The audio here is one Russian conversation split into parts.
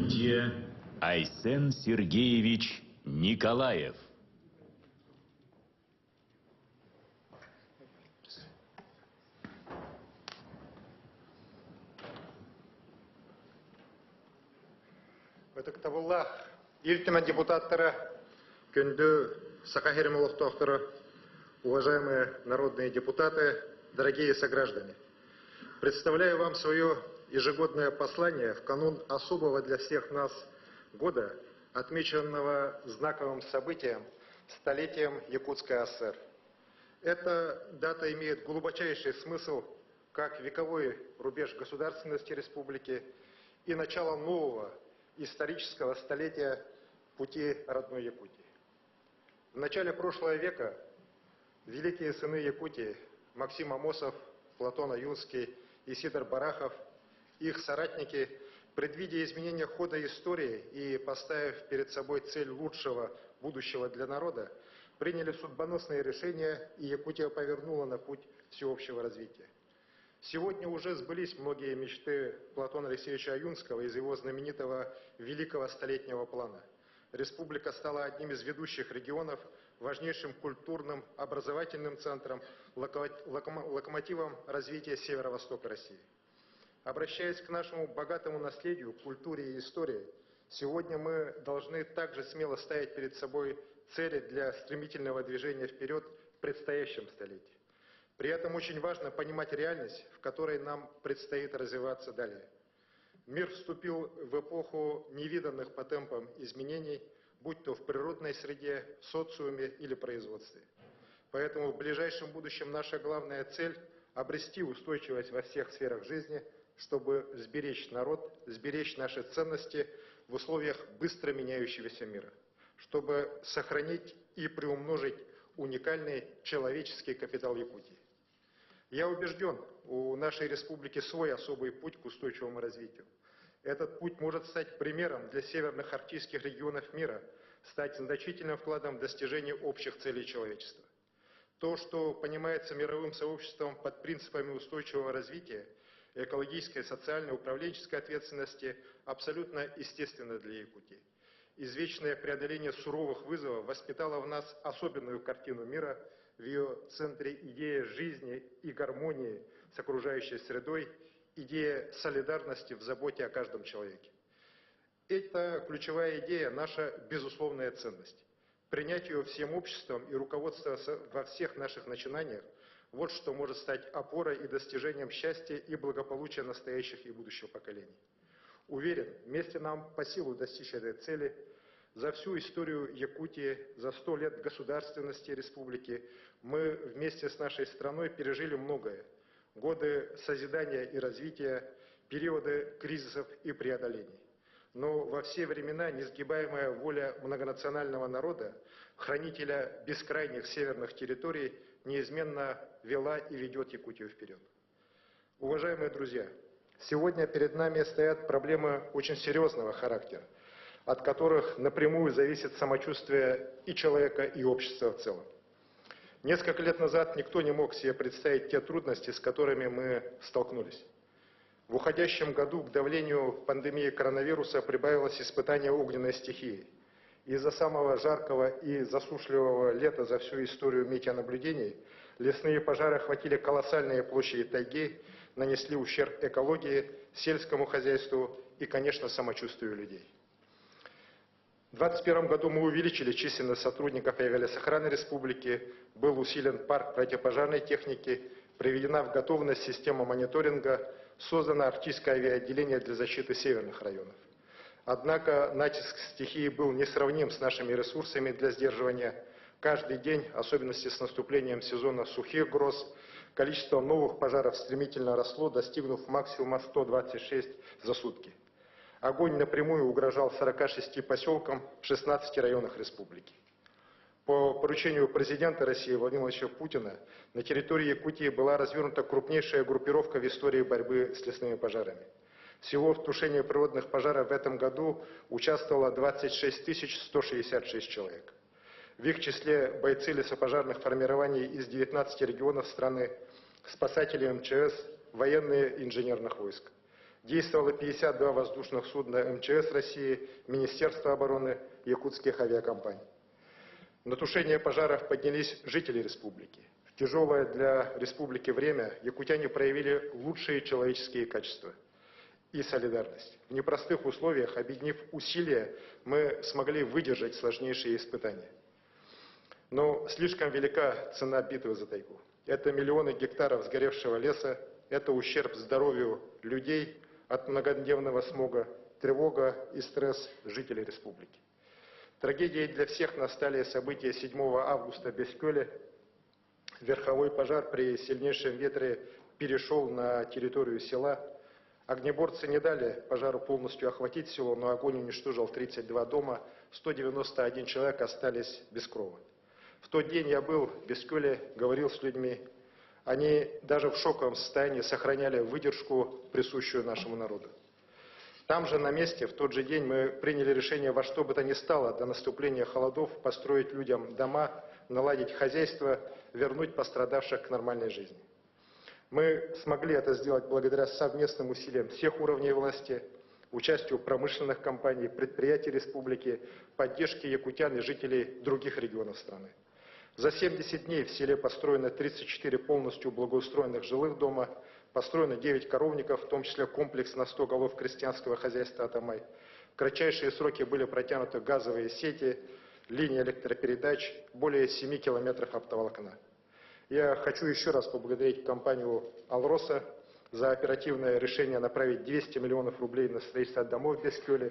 Якутия Айсен Сергеевич Николаев. Ватыктабыллах, Ильтима депутаттары, Күнді Сахахеремолов докторы, уважаемые народные депутаты, дорогие сограждане. Представляю вам свое ежегодное послание в канун особого для всех нас года, отмеченного знаковым событием, столетием Якутской АСР. Эта дата имеет глубочайший смысл как вековой рубеж государственности республики и начало нового исторического столетия пути родной Якутии. В начале прошлого века великие сыны Якутии Максим Амосов, Платон Аюнский и Сидор Барахов, их соратники, предвидя изменения хода истории и поставив перед собой цель лучшего будущего для народа, приняли судьбоносные решения, и Якутия повернула на путь всеобщего развития. Сегодня уже сбылись многие мечты Платона Алексеевича Аюнского из его знаменитого Великого Столетнего плана. Республика стала одним из ведущих регионов, важнейшим культурным, образовательным центром, локомотивом развития северо-востока России. Обращаясь к нашему богатому наследию, культуре и истории, сегодня мы должны также смело ставить перед собой цели для стремительного движения вперед в предстоящем столетии. При этом очень важно понимать реальность, в которой нам предстоит развиваться далее. Мир вступил в эпоху невиданных по темпам изменений, будь то в природной среде, в социуме или производстве. Поэтому в ближайшем будущем наша главная цель – обрести устойчивость во всех сферах жизни, чтобы сберечь народ, сберечь наши ценности в условиях быстро меняющегося мира, чтобы сохранить и приумножить уникальный человеческий капитал Якутии. Я убежден, у нашей республики свой особый путь к устойчивому развитию. Этот путь может стать примером для северных арктических регионов мира, стать значительным вкладом в достижение общих целей человечества. То, что понимается мировым сообществом под принципами устойчивого развития, экологической, социальной, управленческой ответственности, абсолютно естественно для Якутии. Извечное преодоление суровых вызовов воспитало в нас особенную картину мира, в ее центре идея жизни и гармонии с окружающей средой, идея солидарности в заботе о каждом человеке. Это ключевая идея, наша безусловная ценность. Принять ее всем обществом и руководствоваться во всех наших начинаниях – вот что может стать опорой и достижением счастья и благополучия настоящих и будущих поколений. Уверен, вместе нам по силу достичь этой цели. За всю историю Якутии, за 100 лет государственности республики мы вместе с нашей страной пережили многое. Годы созидания и развития, периоды кризисов и преодолений. Но во все времена несгибаемая воля многонационального народа, хранителя бескрайних северных территорий, неизменно вела и ведет Якутию вперед. Уважаемые друзья, сегодня перед нами стоят проблемы очень серьезного характера, от которых напрямую зависит самочувствие и человека, и общества в целом. Несколько лет назад никто не мог себе представить те трудности, с которыми мы столкнулись. В уходящем году к давлению пандемии коронавируса прибавилось испытание огненной стихии. Из-за самого жаркого и засушливого лета за всю историю метеонаблюдений лесные пожары охватили колоссальные площади тайги, нанесли ущерб экологии, сельскому хозяйству и, конечно, самочувствию людей. В 2021 году мы увеличили численность сотрудников авиалесохраны республики, был усилен парк противопожарной техники, приведена в готовность система мониторинга, создано арктическое авиаотделение для защиты северных районов. Однако натиск стихии был несравним с нашими ресурсами для сдерживания. Каждый день, в особенности с наступлением сезона сухих гроз, количество новых пожаров стремительно росло, достигнув максимума 126 за сутки. Огонь напрямую угрожал 46 поселкам в 16 районах республики. По поручению президента России Владимира Владимировича Путина на территории Якутии была развернута крупнейшая группировка в истории борьбы с лесными пожарами. Всего в тушении природных пожаров в этом году участвовало 26 166 человек. В их числе бойцы лесопожарных формирований из 19 регионов страны, спасатели МЧС, военные инженерных войск. Действовало 52 воздушных судна МЧС России, Министерства обороны, якутских авиакомпаний. На тушение пожаров поднялись жители республики. В тяжелое для республики время якутяне проявили лучшие человеческие качества и солидарность. В непростых условиях, объединив усилия, мы смогли выдержать сложнейшие испытания. Но слишком велика цена битвы за тайгу. Это миллионы гектаров сгоревшего леса, это ущерб здоровью людей от многодневного смога, тревога и стресс жителей республики. Трагедией для всех нас стали события 7 августа в Бескёле. Верховой пожар при сильнейшем ветре перешел на территорию села. Огнеборцы не дали пожару полностью охватить село, но огонь уничтожил 32 дома, 191 человек остались без крова. В тот день я был в Бескёле, говорил с людьми. Они даже в шоковом состоянии сохраняли выдержку, присущую нашему народу. Там же на месте, в тот же день, мы приняли решение во что бы то ни стало до наступления холодов построить людям дома, наладить хозяйство, вернуть пострадавших к нормальной жизни. Мы смогли это сделать благодаря совместным усилиям всех уровней власти, участию промышленных компаний, предприятий республики, поддержке якутян и жителей других регионов страны. За 70 дней в селе построено 34 полностью благоустроенных жилых дома, построено 9 коровников, в том числе комплекс на 100 голов крестьянского хозяйства «Атамай». В кратчайшие сроки были протянуты газовые сети, линии электропередач, более 7 километров оптоволокна. Я хочу еще раз поблагодарить компанию «Алроса» за оперативное решение направить 200 миллионов рублей на строительство домов в Бескёле.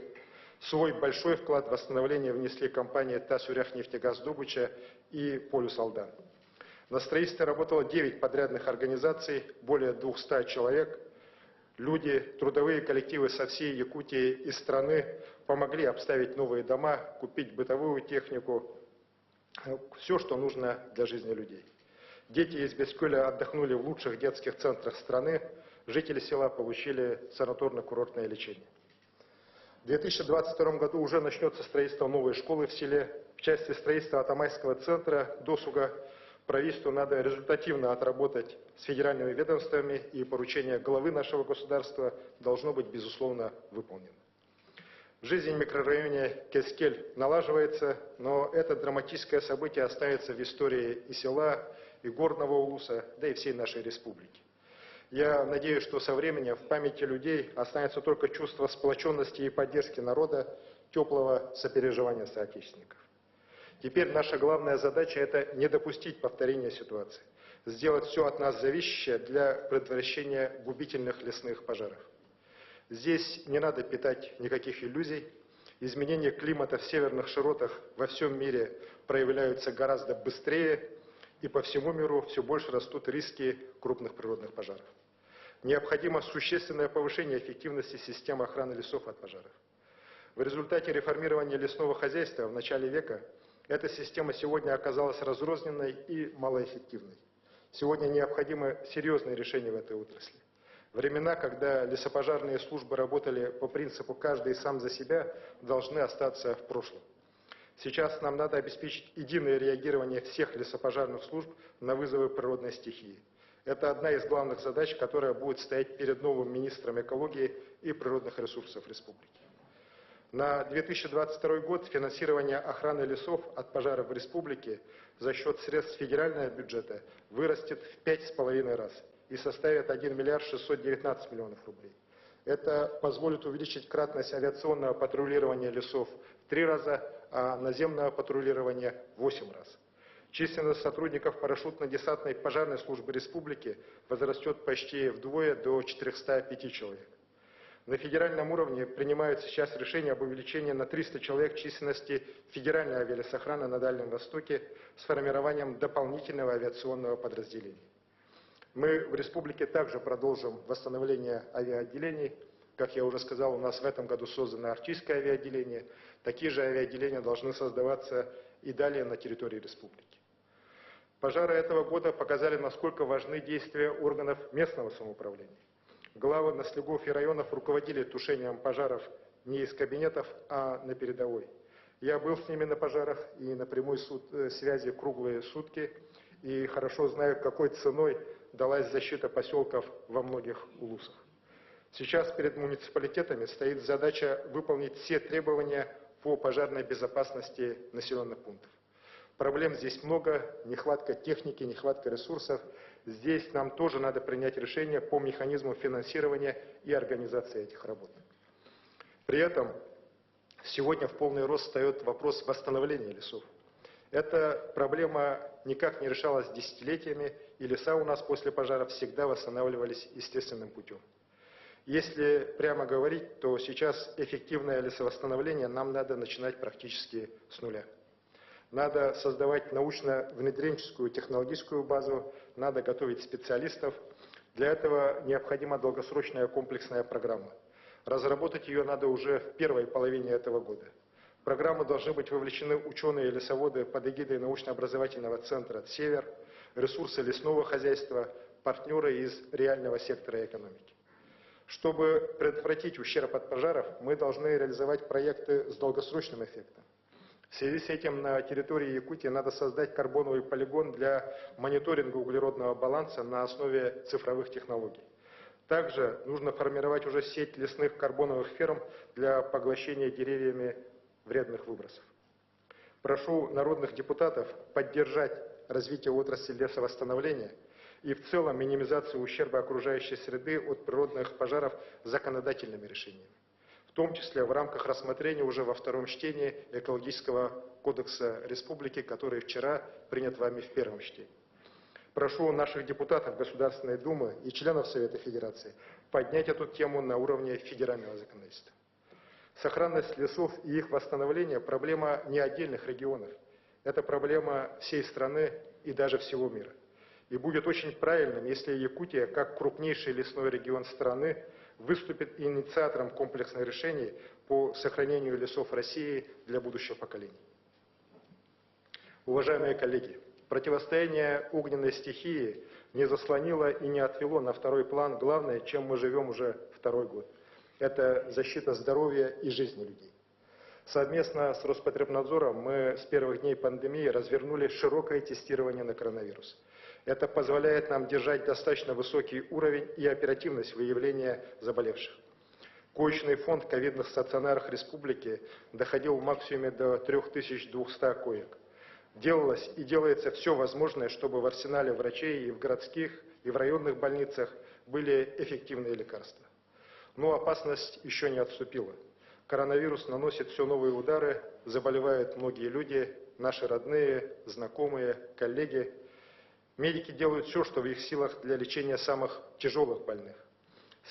Свой большой вклад в восстановление внесли компании «Тасюряхнефтегаз-Добыча» и «Полюс Алдан». На строительстве работало 9 подрядных организаций, более 200 человек. Люди, трудовые коллективы со всей Якутии и страны помогли обставить новые дома, купить бытовую технику, все, что нужно для жизни людей. Дети из Бескёля отдохнули в лучших детских центрах страны, жители села получили санаторно-курортное лечение. В 2022 году уже начнется строительство новой школы в селе. В части строительства Атамайского центра досуга правительству надо результативно отработать с федеральными ведомствами, и поручение главы нашего государства должно быть, безусловно, выполнено. Жизнь в микрорайоне Кескель налаживается, но это драматическое событие останется в истории и села, и горного Улуса, да и всей нашей республики. Я надеюсь, что со временем в памяти людей останется только чувство сплоченности и поддержки народа, теплого сопереживания соотечественников. Теперь наша главная задача – это не допустить повторения ситуации, сделать все от нас зависящее для предотвращения губительных лесных пожаров. Здесь не надо питать никаких иллюзий. Изменения климата в северных широтах во всем мире проявляются гораздо быстрее, и по всему миру все больше растут риски крупных природных пожаров. Необходимо существенное повышение эффективности системы охраны лесов от пожаров. В результате реформирования лесного хозяйства в начале века эта система сегодня оказалась разрозненной и малоэффективной. Сегодня необходимы серьезные решения в этой отрасли. Времена, когда лесопожарные службы работали по принципу «каждый сам за себя», должны остаться в прошлом. Сейчас нам надо обеспечить единое реагирование всех лесопожарных служб на вызовы природной стихии. Это одна из главных задач, которая будет стоять перед новым министром экологии и природных ресурсов республики. На 2022 год финансирование охраны лесов от пожаров в республике за счет средств федерального бюджета вырастет в 5,5 раз и составит 1 миллиард 619 миллионов рублей. Это позволит увеличить кратность авиационного патрулирования лесов в 3 раза, а наземного патрулирования в 8 раз. Численность сотрудников парашютно-десантной пожарной службы республики возрастет почти вдвое до 405 человек. На федеральном уровне принимаются сейчас решения об увеличении на 300 человек численности федеральной авиалесохраны на Дальнем Востоке с формированием дополнительного авиационного подразделения. Мы в республике также продолжим восстановление авиаотделений. Как я уже сказал, у нас в этом году создано Арктическое авиаотделение. Такие же авиаотделения должны создаваться и далее на территории республики. Пожары этого года показали, насколько важны действия органов местного самоуправления. Главы наследников и районов руководили тушением пожаров не из кабинетов, а на передовой. Я был с ними на пожарах и на прямой связи круглые сутки, и хорошо знаю, какой ценой далась защита поселков во многих улусах. Сейчас перед муниципалитетами стоит задача выполнить все требования по пожарной безопасности населенных пунктов. Проблем здесь много, нехватка техники, нехватка ресурсов. Здесь нам тоже надо принять решение по механизму финансирования и организации этих работ. При этом сегодня в полный рост встает вопрос восстановления лесов. Эта проблема никак не решалась десятилетиями, и леса у нас после пожаров всегда восстанавливались естественным путем. Если прямо говорить, то сейчас эффективное лесовосстановление нам надо начинать практически с нуля. Надо создавать научно-внедренческую технологическую базу, надо готовить специалистов. Для этого необходима долгосрочная комплексная программа. Разработать ее надо уже в первой половине этого года. В программу должны быть вовлечены ученые и лесоводы под эгидой научно-образовательного центра «Север», ресурсы лесного хозяйства, партнеры из реального сектора экономики. Чтобы предотвратить ущерб от пожаров, мы должны реализовать проекты с долгосрочным эффектом. В связи с этим на территории Якутии надо создать карбоновый полигон для мониторинга углеродного баланса на основе цифровых технологий. Также нужно формировать уже сеть лесных карбоновых ферм для поглощения деревьями вредных выбросов. Прошу народных депутатов поддержать развитие отрасли лесовосстановления и в целом минимизацию ущерба окружающей среды от природных пожаров законодательными решениями, в том числе в рамках рассмотрения уже во втором чтении экологического кодекса республики, который вчера принят вами в первом чтении. Прошу наших депутатов Государственной Думы и членов Совета Федерации поднять эту тему на уровне федерального законодательства. Сохранность лесов и их восстановление – проблема не отдельных регионов. Это проблема всей страны и даже всего мира. И будет очень правильным, если Якутия, как крупнейший лесной регион страны, выступит инициатором комплексных решений по сохранению лесов России для будущего поколений. Уважаемые коллеги, противостояние огненной стихии не заслонило и не отвело на второй план главное, чем мы живем уже второй год. Это защита здоровья и жизни людей. Совместно с Роспотребнадзором мы с первых дней пандемии развернули широкое тестирование на коронавирус. Это позволяет нам держать достаточно высокий уровень и оперативность выявления заболевших. Коечный фонд ковидных стационаров республики доходил в максимуме до 3200 коек. Делалось и делается все возможное, чтобы в арсенале врачей и в городских, и в районных больницах были эффективные лекарства. Но опасность еще не отступила. Коронавирус наносит все новые удары, заболевают многие люди, наши родные, знакомые, коллеги. Медики делают все, что в их силах для лечения самых тяжелых больных.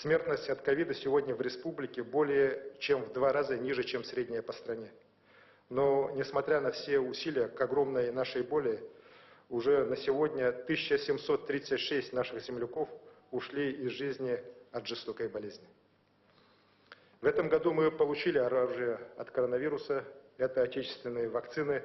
Смертность от ковида сегодня в республике более чем в 2 раза ниже, чем средняя по стране. Но, несмотря на все усилия к огромной нашей боли, уже на сегодня 1736 наших земляков ушли из жизни от жестокой болезни. В этом году мы получили оружие от коронавируса, это отечественные вакцины,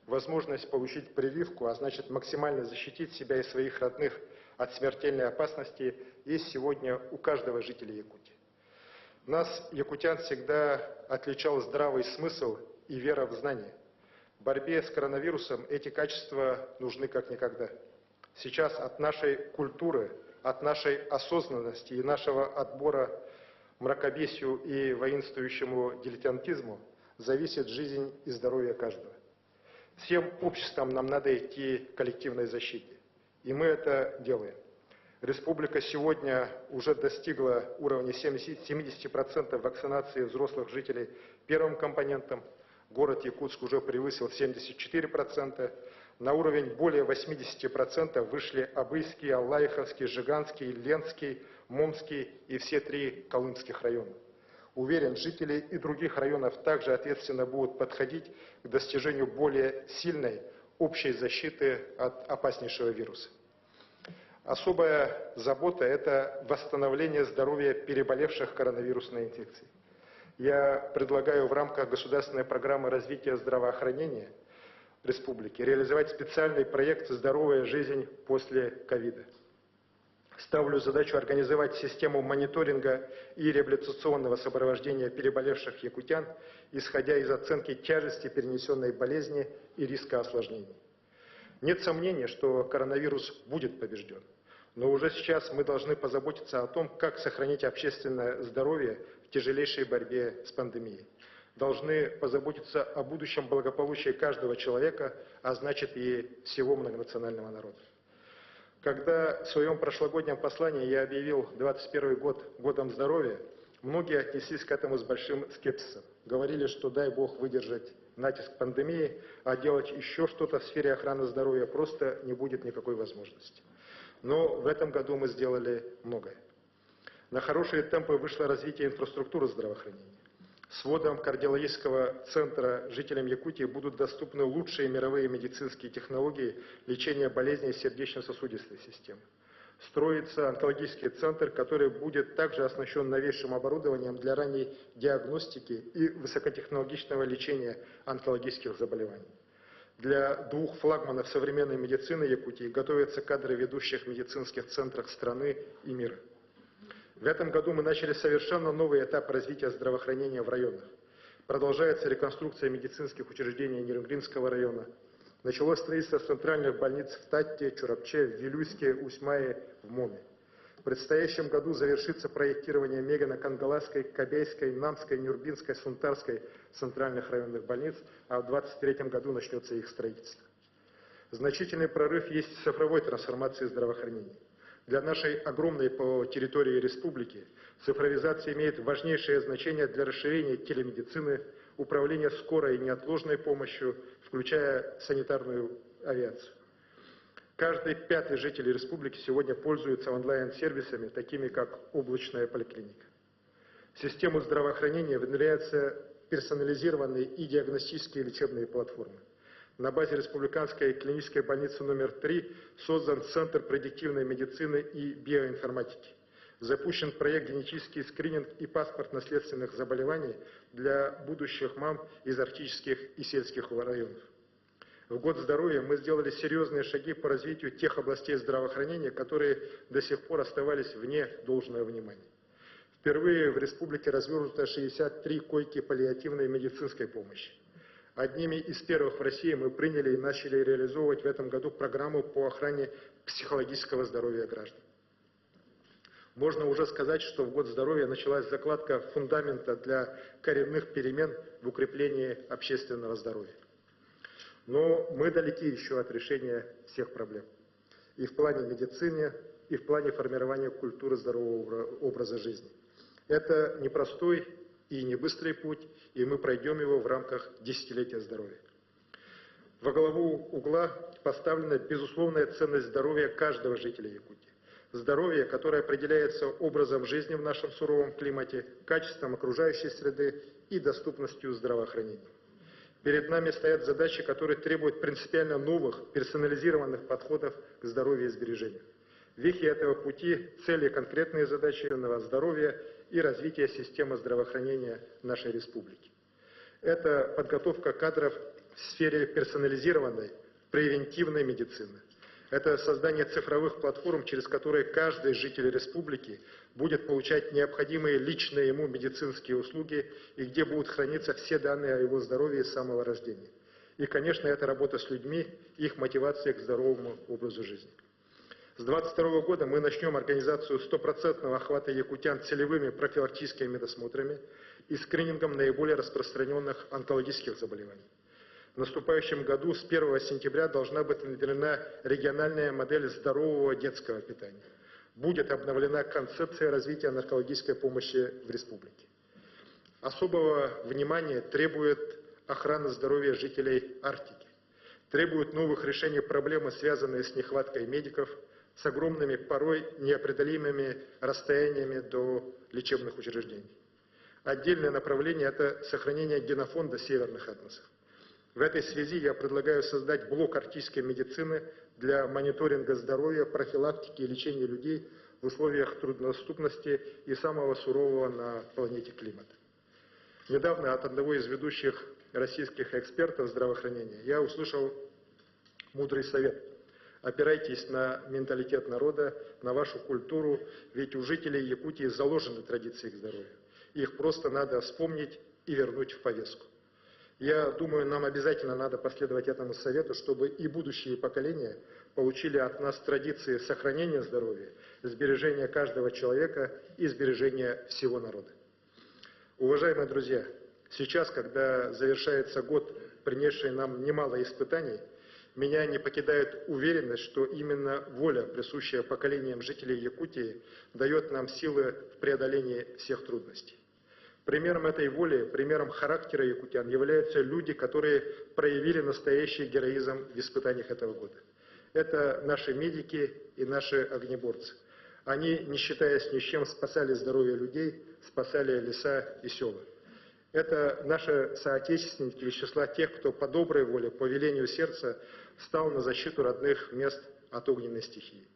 возможность получить прививку, а значит максимально защитить себя и своих родных от смертельной опасности, есть сегодня у каждого жителя Якутии. Нас, якутян, всегда отличал здравый смысл и вера в знания. В борьбе с коронавирусом эти качества нужны как никогда. Сейчас от нашей культуры, от нашей осознанности и нашего отбора мракобесию и воинствующему дилетантизму зависит жизнь и здоровье каждого. Всем обществам нам надо идти к коллективной защите. И мы это делаем. Республика сегодня уже достигла уровня 70% вакцинации взрослых жителей первым компонентом. Город Якутск уже превысил 74%. На уровень более 80% вышли Абыйский, Аллаиховский, Жиганский, Ленский, Момский и все 3 колымских района. Уверен, жители и других районов также ответственно будут подходить к достижению более сильной общей защиты от опаснейшего вируса. Особая забота – это восстановление здоровья переболевших коронавирусной инфекцией. Я предлагаю в рамках государственной программы развития здравоохранения республики реализовать специальный проект «Здоровая жизнь после ковида». Ставлю задачу организовать систему мониторинга и реабилитационного сопровождения переболевших якутян, исходя из оценки тяжести перенесенной болезни и риска осложнений. Нет сомнения, что коронавирус будет побежден. Но уже сейчас мы должны позаботиться о том, как сохранить общественное здоровье в тяжелейшей борьбе с пандемией. Должны позаботиться о будущем благополучии каждого человека, а значит и всего многонационального народа. Когда в своем прошлогоднем послании я объявил 2021 год годом здоровья, многие отнеслись к этому с большим скепсисом. Говорили, что дай Бог выдержать натиск пандемии, а делать еще что-то в сфере охраны здоровья просто не будет никакой возможности. Но в этом году мы сделали многое. На хорошие темпы вышло развитие инфраструктуры здравоохранения. С вводом кардиологического центра жителям Якутии будут доступны лучшие мировые медицинские технологии лечения болезней сердечно-сосудистой системы. Строится онкологический центр, который будет также оснащен новейшим оборудованием для ранней диагностики и высокотехнологичного лечения онкологических заболеваний. Для 2 флагманов современной медицины Якутии готовятся кадры ведущих медицинских центров страны и мира. В этом году мы начали совершенно новый этап развития здравоохранения в районах. Продолжается реконструкция медицинских учреждений Нерюнгринского района. Началось строительство центральных больниц в Татте, Чурапче, в Вилюйске, Усьмае, в Моме. В предстоящем году завершится проектирование Мегано-Кангаласской, Кобейской, Намской, Нюрбинской, Сунтарской центральных районных больниц, а в 2023 году начнется их строительство. Значительный прорыв есть в цифровой трансформации здравоохранения. Для нашей огромной по территории республики цифровизация имеет важнейшее значение для расширения телемедицины, управления скорой и неотложной помощью, включая санитарную авиацию. Каждый 5-й житель республики сегодня пользуется онлайн-сервисами, такими как облачная поликлиника. В систему здравоохранения внедряются персонализированные и диагностические лечебные платформы. На базе Республиканской клинической больницы номер 3 создан Центр предиктивной медицины и биоинформатики. Запущен проект «Генетический скрининг и паспорт наследственных заболеваний» для будущих мам из арктических и сельских районов. В год здоровья мы сделали серьезные шаги по развитию тех областей здравоохранения, которые до сих пор оставались вне должного внимания. Впервые в республике развернуто 63 койки паллиативной медицинской помощи. Одними из первых в России мы приняли и начали реализовывать в этом году программу по охране психологического здоровья граждан. Можно уже сказать, что в год здоровья началась закладка фундамента для коренных перемен в укреплении общественного здоровья. Но мы далеки еще от решения всех проблем. И в плане медицины, и в плане формирования культуры здорового образа жизни. Это непростой и не быстрый путь, и мы пройдем его в рамках десятилетия здоровья. Во главу угла поставлена безусловная ценность здоровья каждого жителя Якутии. Здоровье, которое определяется образом жизни в нашем суровом климате, качеством окружающей среды и доступностью здравоохранения. Перед нами стоят задачи, которые требуют принципиально новых, персонализированных подходов к здоровью и сбережению. В вехе этого пути цели конкретные задачи здоровья и развития системы здравоохранения нашей республики. Это подготовка кадров в сфере персонализированной, превентивной медицины. Это создание цифровых платформ, через которые каждый житель республики будет получать необходимые личные ему медицинские услуги и где будут храниться все данные о его здоровье с самого рождения. И, конечно, это работа с людьми, их мотивация к здоровому образу жизни. С 2022 года мы начнем организацию 100% охвата якутян целевыми профилактическими медосмотрами и скринингом наиболее распространенных онкологических заболеваний. В наступающем году с 1 сентября должна быть внедрена региональная модель здорового детского питания. Будет обновлена концепция развития наркологической помощи в республике. Особого внимания требует охрана здоровья жителей Арктики. Требует новых решений проблемы, связанные с нехваткой медиков, с огромными, порой непреодолимыми расстояниями до лечебных учреждений. Отдельное направление – это сохранение генофонда северных этносов. В этой связи я предлагаю создать блок арктической медицины для мониторинга здоровья, профилактики и лечения людей в условиях труднодоступности и самого сурового на планете климата. Недавно от одного из ведущих российских экспертов здравоохранения я услышал мудрый совет. Опирайтесь на менталитет народа, на вашу культуру, ведь у жителей Якутии заложены традиции к здоровью. Их просто надо вспомнить и вернуть в повестку. Я думаю, нам обязательно надо последовать этому совету, чтобы и будущие поколения получили от нас традиции сохранения здоровья, сбережения каждого человека и сбережения всего народа. Уважаемые друзья, сейчас, когда завершается год, принесший нам немало испытаний, меня не покидает уверенность, что именно воля, присущая поколениям жителей Якутии, дает нам силы в преодолении всех трудностей. Примером этой воли, примером характера якутян являются люди, которые проявили настоящий героизм в испытаниях этого года. Это наши медики и наши огнеборцы. Они, не считаясь ни с чем, спасали здоровье людей, спасали леса и села. Это наши соотечественники из числа тех, кто по доброй воле, по велению сердца встал на защиту родных мест от огненной стихии.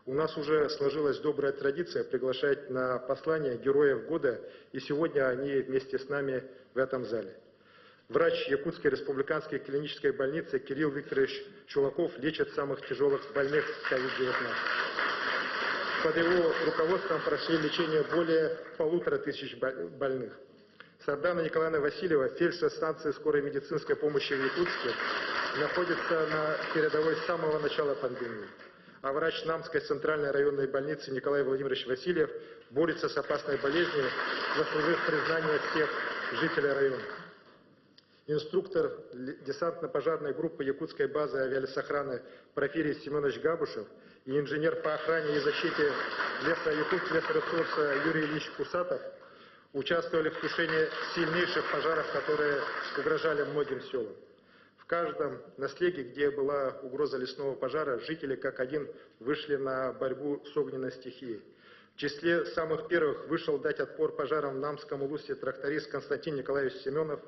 У нас уже сложилась добрая традиция приглашать на послание героев года, и сегодня они вместе с нами в этом зале. Врач Якутской республиканской клинической больницы Кирилл Викторович Чулаков лечит самых тяжелых больных COVID-19. Под его руководством прошли лечение более 1500 больных. Сардана Николаевна Васильева, фельдшер станции скорой медицинской помощи в Якутске, находится на передовой с самого начала пандемии. А врач Намской центральной районной больницы Николай Владимирович Васильев борется с опасной болезнью, заслужив признание всех жителей района. Инструктор десантно-пожарной группы Якутской базы авиалесохраны Порфирий Семенович Габушев и инженер по охране и защите лесоресурса Юрий Ильич Кусатов участвовали в тушении сильнейших пожаров, которые угрожали многим селам. В каждом наследии, где была угроза лесного пожара, жители как один вышли на борьбу с огненной стихией. В числе самых первых вышел дать отпор пожарам в Намском улусе тракторист Константин Николаевич Семенов.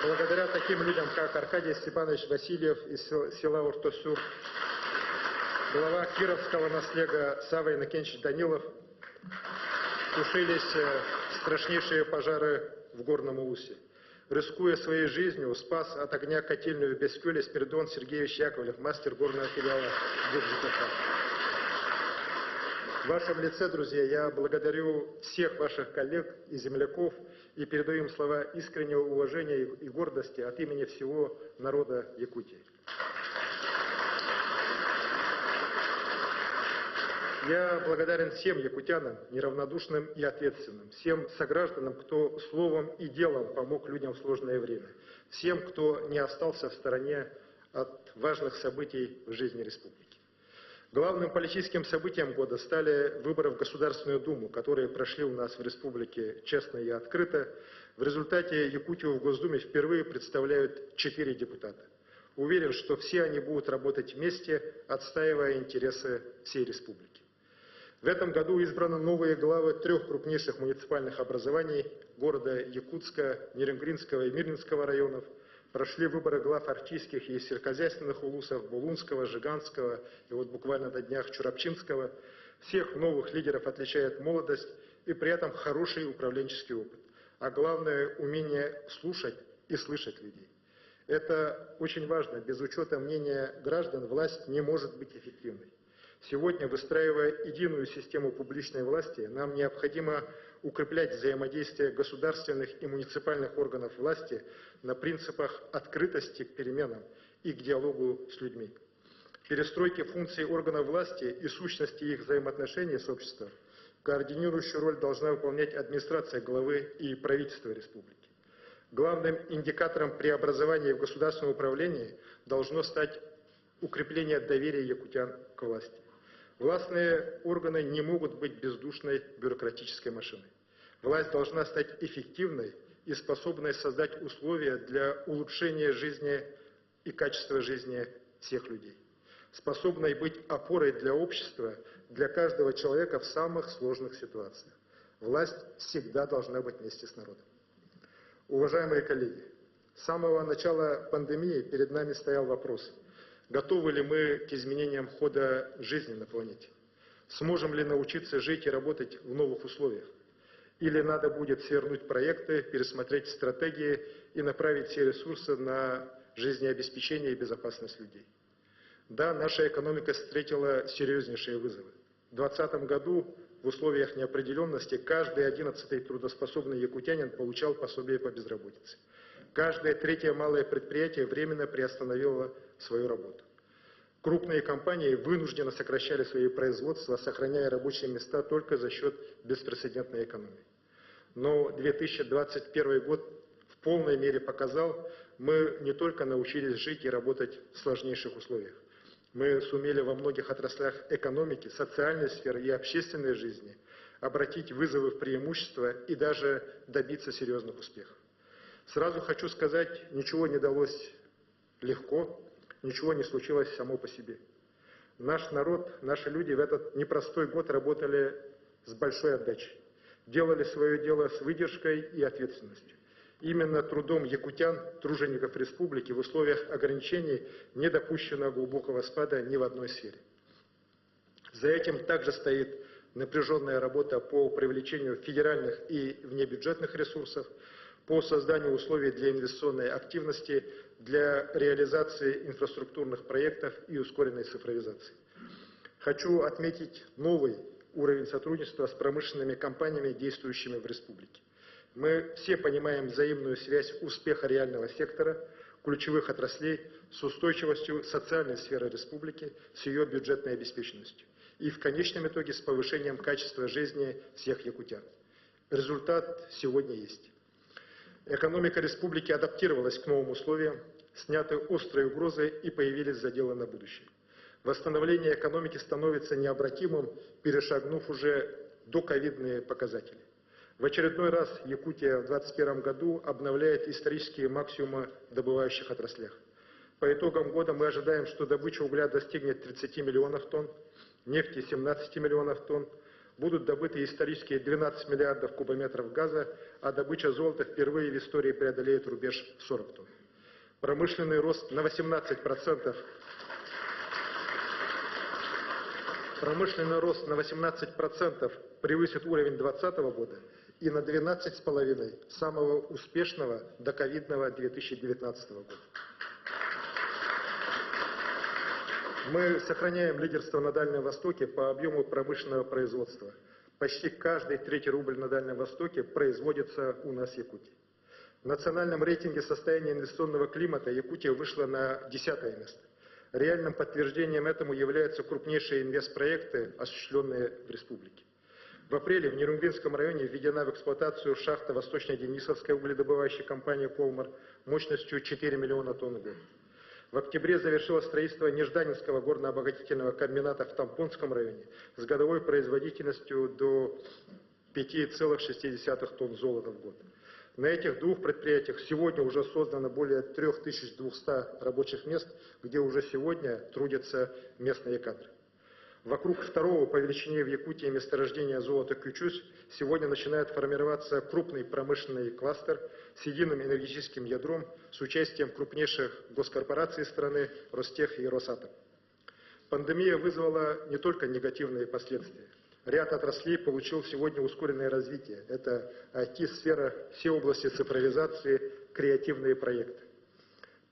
Благодаря таким людям, как Аркадий Степанович Васильев из села Уртосур, глава Кировского наслега Сава Иннокентьевич Данилов, тушились страшнейшие пожары в Горном улусе. Рискуя своей жизнью, спас от огня котельную в Бескюле Спиридон Сергеевич Яковлев, мастер горного филиала ГИК. В вашем лице, друзья, я благодарю всех ваших коллег и земляков и передаю им слова искреннего уважения и гордости от имени всего народа Якутии. Я благодарен всем якутянам, неравнодушным и ответственным, всем согражданам, кто словом и делом помог людям в сложное время, всем, кто не остался в стороне от важных событий в жизни республики. Главным политическим событием года стали выборы в Государственную Думу, которые прошли у нас в республике честно и открыто. В результате Якутию в Госдуме впервые представляют 4 депутата. Уверен, что все они будут работать вместе, отстаивая интересы всей республики. В этом году избраны новые главы 3 крупнейших муниципальных образований города Якутска, Нерюнгринского и Мирнинского районов. Прошли выборы глав арктических и сельскохозяйственных улусов Булунского, Жиганского и вот буквально на днях Чурапчинского. Всех новых лидеров отличает молодость и при этом хороший управленческий опыт. А главное – умение слушать и слышать людей. Это очень важно. Без учета мнения граждан власть не может быть эффективной. Сегодня, выстраивая единую систему публичной власти, нам необходимо укреплять взаимодействие государственных и муниципальных органов власти на принципах открытости к переменам и к диалогу с людьми. В перестройке функций органов власти и сущности их взаимоотношений с обществом координирующую роль должна выполнять администрация главы и правительства республики. Главным индикатором преобразования в государственном управлении должно стать укрепление доверия якутян к власти. Властные органы не могут быть бездушной бюрократической машиной. Власть должна стать эффективной и способной создать условия для улучшения жизни и качества жизни всех людей. Способной быть опорой для общества, для каждого человека в самых сложных ситуациях. Власть всегда должна быть вместе с народом. Уважаемые коллеги, с самого начала пандемии перед нами стоял вопрос: готовы ли мы к изменениям хода жизни на планете? Сможем ли научиться жить и работать в новых условиях? Или надо будет свернуть проекты, пересмотреть стратегии и направить все ресурсы на жизнеобеспечение и безопасность людей? Да, наша экономика встретила серьезнейшие вызовы. В 2020 году в условиях неопределенности каждый 11-й трудоспособный якутянин получал пособие по безработице. Каждое третье малое предприятие временно приостановило свою работу. Крупные компании вынужденно сокращали свои производства, сохраняя рабочие места только за счет беспрецедентной экономии. Но 2021 год в полной мере показал, мы не только научились жить и работать в сложнейших условиях. Мы сумели во многих отраслях экономики, социальной сферы и общественной жизни обратить вызовы в преимущество и даже добиться серьезных успехов. Сразу хочу сказать, ничего не далось легко, ничего не случилось само по себе. Наш народ, наши люди в этот непростой год работали с большой отдачей, делали свое дело с выдержкой и ответственностью. Именно трудом якутян, тружеников республики, в условиях ограничений не допущено глубокого спада ни в одной сфере. За этим также стоит напряженная работа по привлечению федеральных и внебюджетных ресурсов, по созданию условий для инвестиционной активности, для реализации инфраструктурных проектов и ускоренной цифровизации. Хочу отметить новый уровень сотрудничества с промышленными компаниями, действующими в республике. Мы все понимаем взаимную связь успеха реального сектора, ключевых отраслей с устойчивостью социальной сферы республики, с ее бюджетной обеспеченностью и в конечном итоге с повышением качества жизни всех якутян. Результат сегодня есть. Экономика республики адаптировалась к новым условиям, сняты острые угрозы и появились заделы на будущее. Восстановление экономики становится необратимым, перешагнув уже доковидные показатели. В очередной раз Якутия в 2021 году обновляет исторические максимумы в добывающих отраслях. По итогам года мы ожидаем, что добыча угля достигнет 30 миллионов тонн, нефти 17 миллионов тонн, будут добыты исторические 12 миллиардов кубометров газа, а добыча золота впервые в истории преодолеет рубеж в 40 тонн. Промышленный рост на 18%. Промышленный рост на 18% превысит уровень 2020 года и на 12,5% самого успешного доковидного 2019 года. Мы сохраняем лидерство на Дальнем Востоке по объему промышленного производства. Почти каждый третий рубль на Дальнем Востоке производится у нас в Якутии. В национальном рейтинге состояния инвестиционного климата Якутия вышла на 10-е место. Реальным подтверждением этому являются крупнейшие инвестпроекты, осуществленные в республике. В апреле в Нерюнгринском районе введена в эксплуатацию шахта Восточно-Денисовской угледобывающей компании «Колмар» мощностью 4 миллиона тонн в год. В октябре завершилось строительство Нежданинского горно-обогатительного комбината в Тампонском районе с годовой производительностью до 5,6 тонн золота в год. На этих двух предприятиях сегодня уже создано более 3200 рабочих мест, где уже сегодня трудятся местные кадры. Вокруг второго по величине в Якутии месторождения золота Кючусь сегодня начинает формироваться крупный промышленный кластер с единым энергетическим ядром с участием крупнейших госкорпораций страны Ростех и Росатом. Пандемия вызвала не только негативные последствия. Ряд отраслей получил сегодня ускоренное развитие. Это IT-сфера, все области цифровизации, креативные проекты.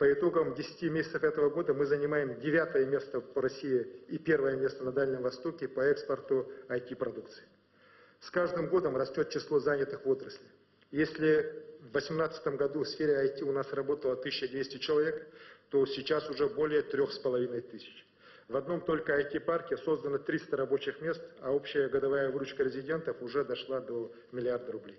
По итогам 10 месяцев этого года мы занимаем 9-е место по России и 1-е место на Дальнем Востоке по экспорту IT-продукции. С каждым годом растет число занятых в отрасли. Если в 2018 году в сфере IT у нас работало 1200 человек, то сейчас уже более 3500. В одном только IT-парке создано 300 рабочих мест, а общая годовая выручка резидентов уже дошла до миллиарда рублей.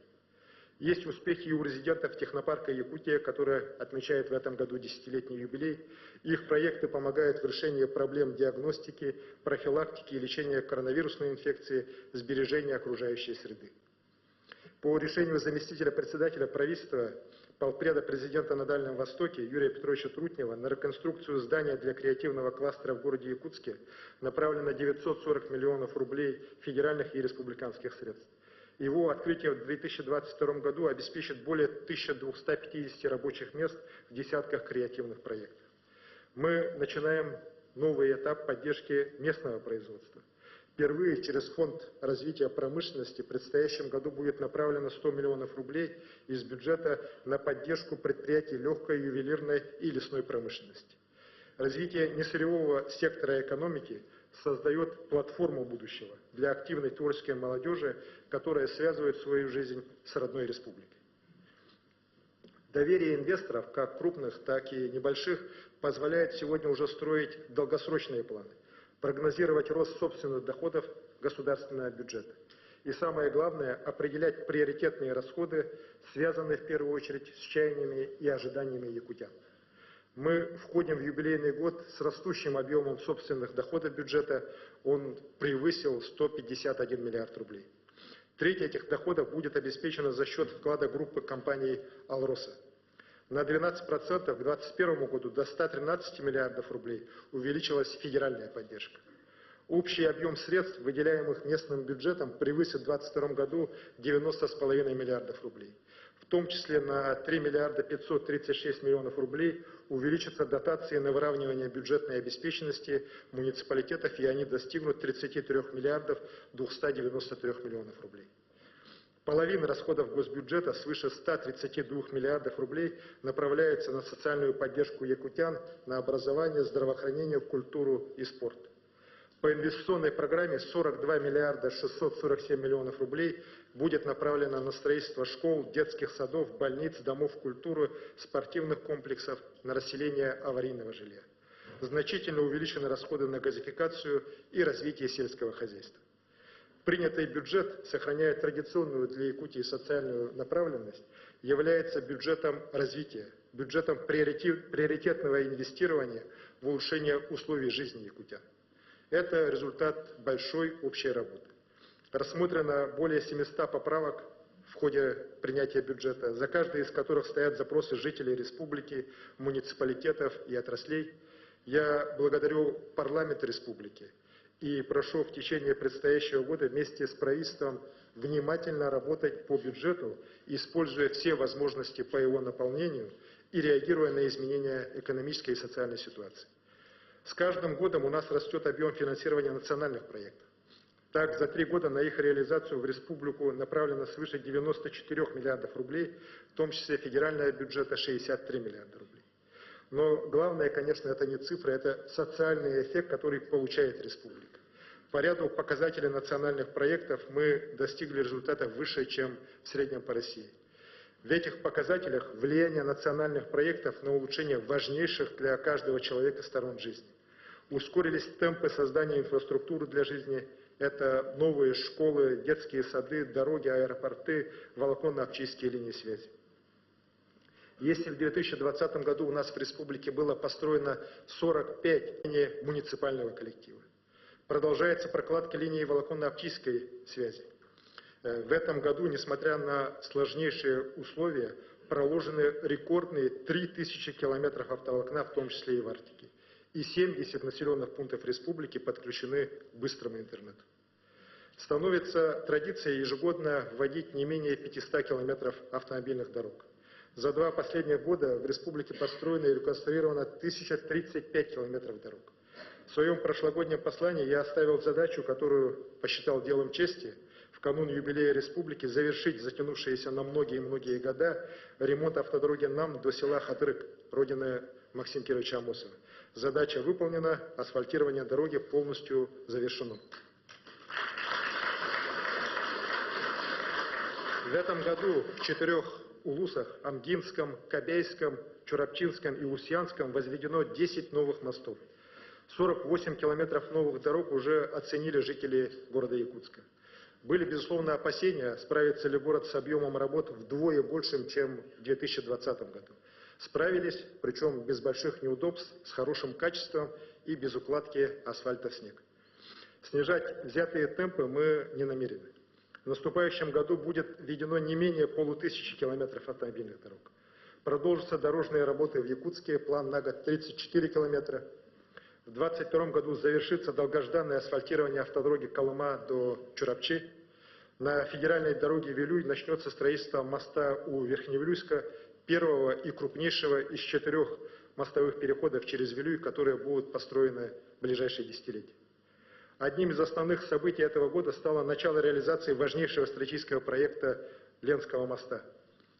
Есть успехи и у резидентов технопарка Якутия, который отмечает в этом году 10-летний юбилей. Их проекты помогают в решении проблем диагностики, профилактики и лечения коронавирусной инфекции, сбережения окружающей среды. По решению заместителя председателя правительства, полпреда президента на Дальнем Востоке Юрия Петровича Трутнева на реконструкцию здания для креативного кластера в городе Якутске направлено 940 миллионов рублей федеральных и республиканских средств. Его открытие в 2022 году обеспечит более 1250 рабочих мест в десятках креативных проектов. Мы начинаем новый этап поддержки местного производства. Впервые через Фонд развития промышленности в предстоящем году будет направлено 100 миллионов рублей из бюджета на поддержку предприятий легкой, ювелирной и лесной промышленности. Развитие несырьевого сектора экономики создает платформу будущего для активной творческой молодежи, которая связывает свою жизнь с родной республикой. Доверие инвесторов, как крупных, так и небольших, позволяет сегодня уже строить долгосрочные планы, прогнозировать рост собственных доходов государственного бюджета. И самое главное, определять приоритетные расходы, связанные в первую очередь с чаяниями и ожиданиями якутян. Мы входим в юбилейный год с растущим объемом собственных доходов бюджета, он превысил 151 миллиард рублей. Треть этих доходов будет обеспечена за счет вклада группы компаний «Алроса». На 12% к 2021 году до 113 миллиардов рублей увеличилась федеральная поддержка. Общий объем средств, выделяемых местным бюджетом, превысит в 2022 году 90,5 миллиардов рублей. В том числе на 3 миллиарда 536 миллионов рублей увеличатся дотации на выравнивание бюджетной обеспеченности муниципалитетов, и они достигнут 33 миллиардов 293 миллионов рублей. Половина расходов госбюджета, свыше 132 миллиардов рублей, направляется на социальную поддержку якутян, на образование, здравоохранение, культуру и спорт. По инвестиционной программе 42 миллиарда 647 миллионов рублей будет направлено на строительство школ, детских садов, больниц, домов культуры, спортивных комплексов, на расселение аварийного жилья. Значительно увеличены расходы на газификацию и развитие сельского хозяйства. Принятый бюджет, сохраняя традиционную для Якутии социальную направленность, является бюджетом развития, бюджетом приоритетного инвестирования в улучшение условий жизни якутян. Это результат большой общей работы. Рассмотрено более 700 поправок в ходе принятия бюджета, за каждой из которых стоят запросы жителей республики, муниципалитетов и отраслей. Я благодарю парламент республики и прошу в течение предстоящего года вместе с правительством внимательно работать по бюджету, используя все возможности по его наполнению и реагируя на изменения экономической и социальной ситуации. С каждым годом у нас растет объем финансирования национальных проектов. Так, за 3 года на их реализацию в республику направлено свыше 94 миллиардов рублей, в том числе федерального бюджета 63 миллиарда рублей. Но главное, конечно, это не цифры, это социальный эффект, который получает республика. По ряду показателей национальных проектов мы достигли результатов выше, чем в среднем по России. В этих показателях влияние национальных проектов на улучшение важнейших для каждого человека сторон жизни. Ускорились темпы создания инфраструктуры для жизни. Это новые школы, детские сады, дороги, аэропорты, волоконно-оптические линии связи. Если в 2020 году у нас в республике было построено 45 линий муниципального коллектива, продолжается прокладка линии волоконно-оптической связи. В этом году, несмотря на сложнейшие условия, проложены рекордные 3000 километров автоволокна, в том числе и в Арктике. И 70 населенных пунктов республики подключены к быстрому интернету. Становится традицией ежегодно вводить не менее 500 километров автомобильных дорог. За 2 последних года в республике построено и реконструировано 1035 километров дорог. В своем прошлогоднем послании я оставил задачу, которую посчитал делом чести, в канун юбилея республики завершить затянувшиеся на многие-многие года ремонт автодороги НАМ до села Хатырык, родины Максима Кировича Амосова. Задача выполнена, асфальтирование дороги полностью завершено. В этом году в 4 улусах – Амгинском, Кобяйском, Чурапчинском и Устьянском – возведено 10 новых мостов. 48 километров новых дорог уже оценили жители города Якутска. Были, безусловно, опасения, справится ли город с объемом работ вдвое большим, чем в 2020 году. Справились, причем без больших неудобств, с хорошим качеством и без укладки асфальта в снег. Снижать взятые темпы мы не намерены. В наступающем году будет введено не менее 500 километров автомобильных дорог. Продолжатся дорожные работы в Якутске, план на год 34 километра. В 2022 году завершится долгожданное асфальтирование автодороги Колыма до Чурапчи. На федеральной дороге Вилюй начнется строительство моста у Верхневилюйска, первого и крупнейшего из 4 мостовых переходов через Вилюй, которые будут построены в ближайшие десятилетия. Одним из основных событий этого года стало начало реализации важнейшего стратегического проекта Ленского моста.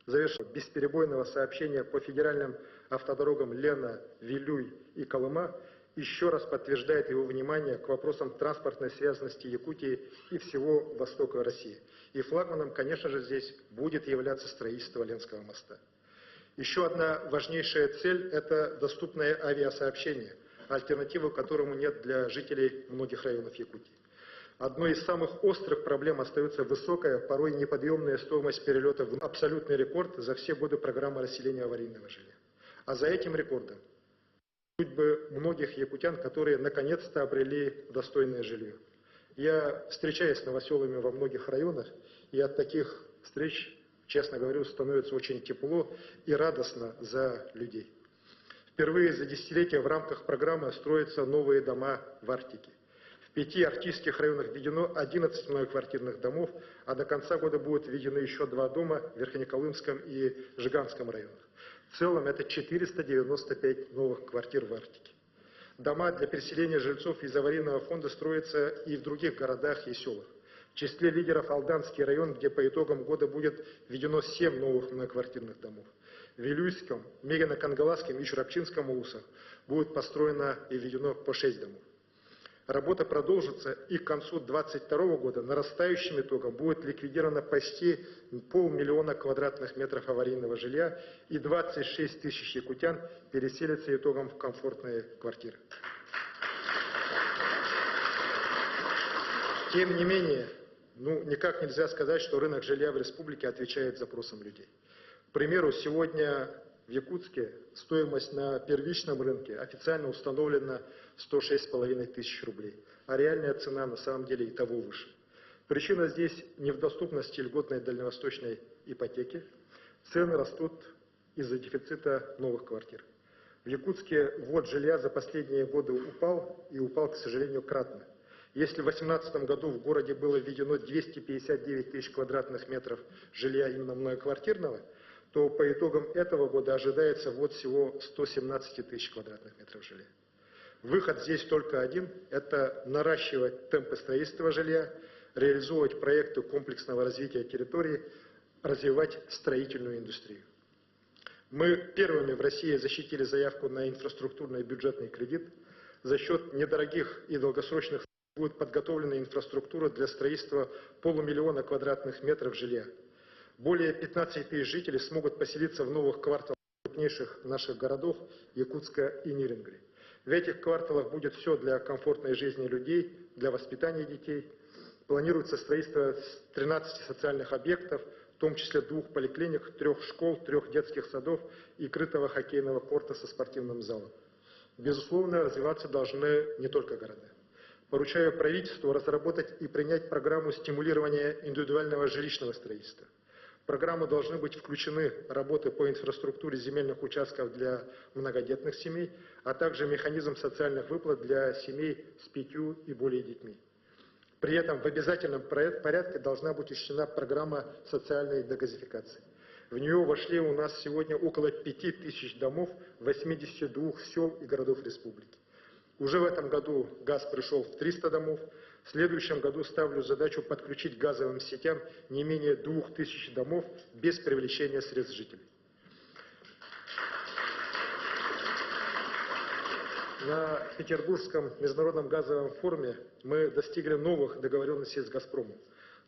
Завершение бесперебойного сообщения по федеральным автодорогам Лена, Вилюй и Колыма еще раз подтверждает его внимание к вопросам транспортной связанности Якутии и всего востока России. И флагманом, конечно же, здесь будет являться строительство Ленского моста. Еще одна важнейшая цель – это доступное авиасообщение, альтернативы которому нет для жителей многих районов Якутии. Одной из самых острых проблем остается высокая, порой неподъемная стоимость перелета в абсолютный рекорд за все годы программы расселения аварийного жилья. А за этим рекордом судьбы многих якутян, которые наконец-то обрели достойное жилье. Я встречаюсь с новоселами во многих районах, и от таких встреч, честно говорю, становится очень тепло и радостно за людей. Впервые за десятилетия в рамках программы строятся новые дома в Арктике. В 5 арктических районах введено 11 многоквартирных домов, а до конца года будут введены еще 2 дома в Верхнеколымском и Жиганском районах. В целом это 495 новых квартир в Арктике. Дома для переселения жильцов из аварийного фонда строятся и в других городах и селах. В числе лидеров Алданский район, где по итогам года будет введено 7 новых многоквартирных домов. В Вилюйском, Мегино-Кангаласском и Чурапчинском улусах будет построено и введено по 6 домов. Работа продолжится, и к концу 2022 года нарастающим итогом будет ликвидировано почти 500 000 квадратных метров аварийного жилья, и 26 тысяч якутян переселятся итогом в комфортные квартиры. Тем не менее, никак нельзя сказать, что рынок жилья в республике отвечает запросам людей. К примеру, сегодня в Якутске стоимость на первичном рынке официально установлена 106,5 тысяч рублей, а реальная цена на самом деле и того выше. Причина здесь не в доступности льготной дальневосточной ипотеки. Цены растут из-за дефицита новых квартир. В Якутске ввод жилья за последние годы упал, и упал, к сожалению, кратно. Если в 2018 году в городе было введено 259 тысяч квадратных метров жилья именно многоквартирного, то по итогам этого года ожидается ввод всего 117 тысяч квадратных метров жилья. Выход здесь только один – это наращивать темпы строительства жилья, реализовывать проекты комплексного развития территории, развивать строительную индустрию. Мы первыми в России защитили заявку на инфраструктурный бюджетный кредит. За счет недорогих и долгосрочных будет подготовлена инфраструктура для строительства 500 000 квадратных метров жилья. Более 15 тысяч жителей смогут поселиться в новых кварталах крупнейших наших городов Якутска и Нерюнгри. В этих кварталах будет все для комфортной жизни людей, для воспитания детей. Планируется строительство 13 социальных объектов, в том числе 2 поликлиник, 3 школ, 3 детских садов и крытого хоккейного корта со спортивным залом. Безусловно, развиваться должны не только города. Поручаю правительству разработать и принять программу стимулирования индивидуального жилищного строительства. В программу должны быть включены работы по инфраструктуре земельных участков для многодетных семей, а также механизм социальных выплат для семей с 5 и более детьми. При этом в обязательном порядке должна быть учтена программа социальной дегазификации. В нее вошли у нас сегодня около 5000 домов 82 сел и городов республики. Уже в этом году газ пришел в 300 домов. В следующем году ставлю задачу подключить к газовым сетям не менее 2000 домов без привлечения средств жителей. На Петербургском международном газовом форуме мы достигли новых договоренностей с «Газпромом».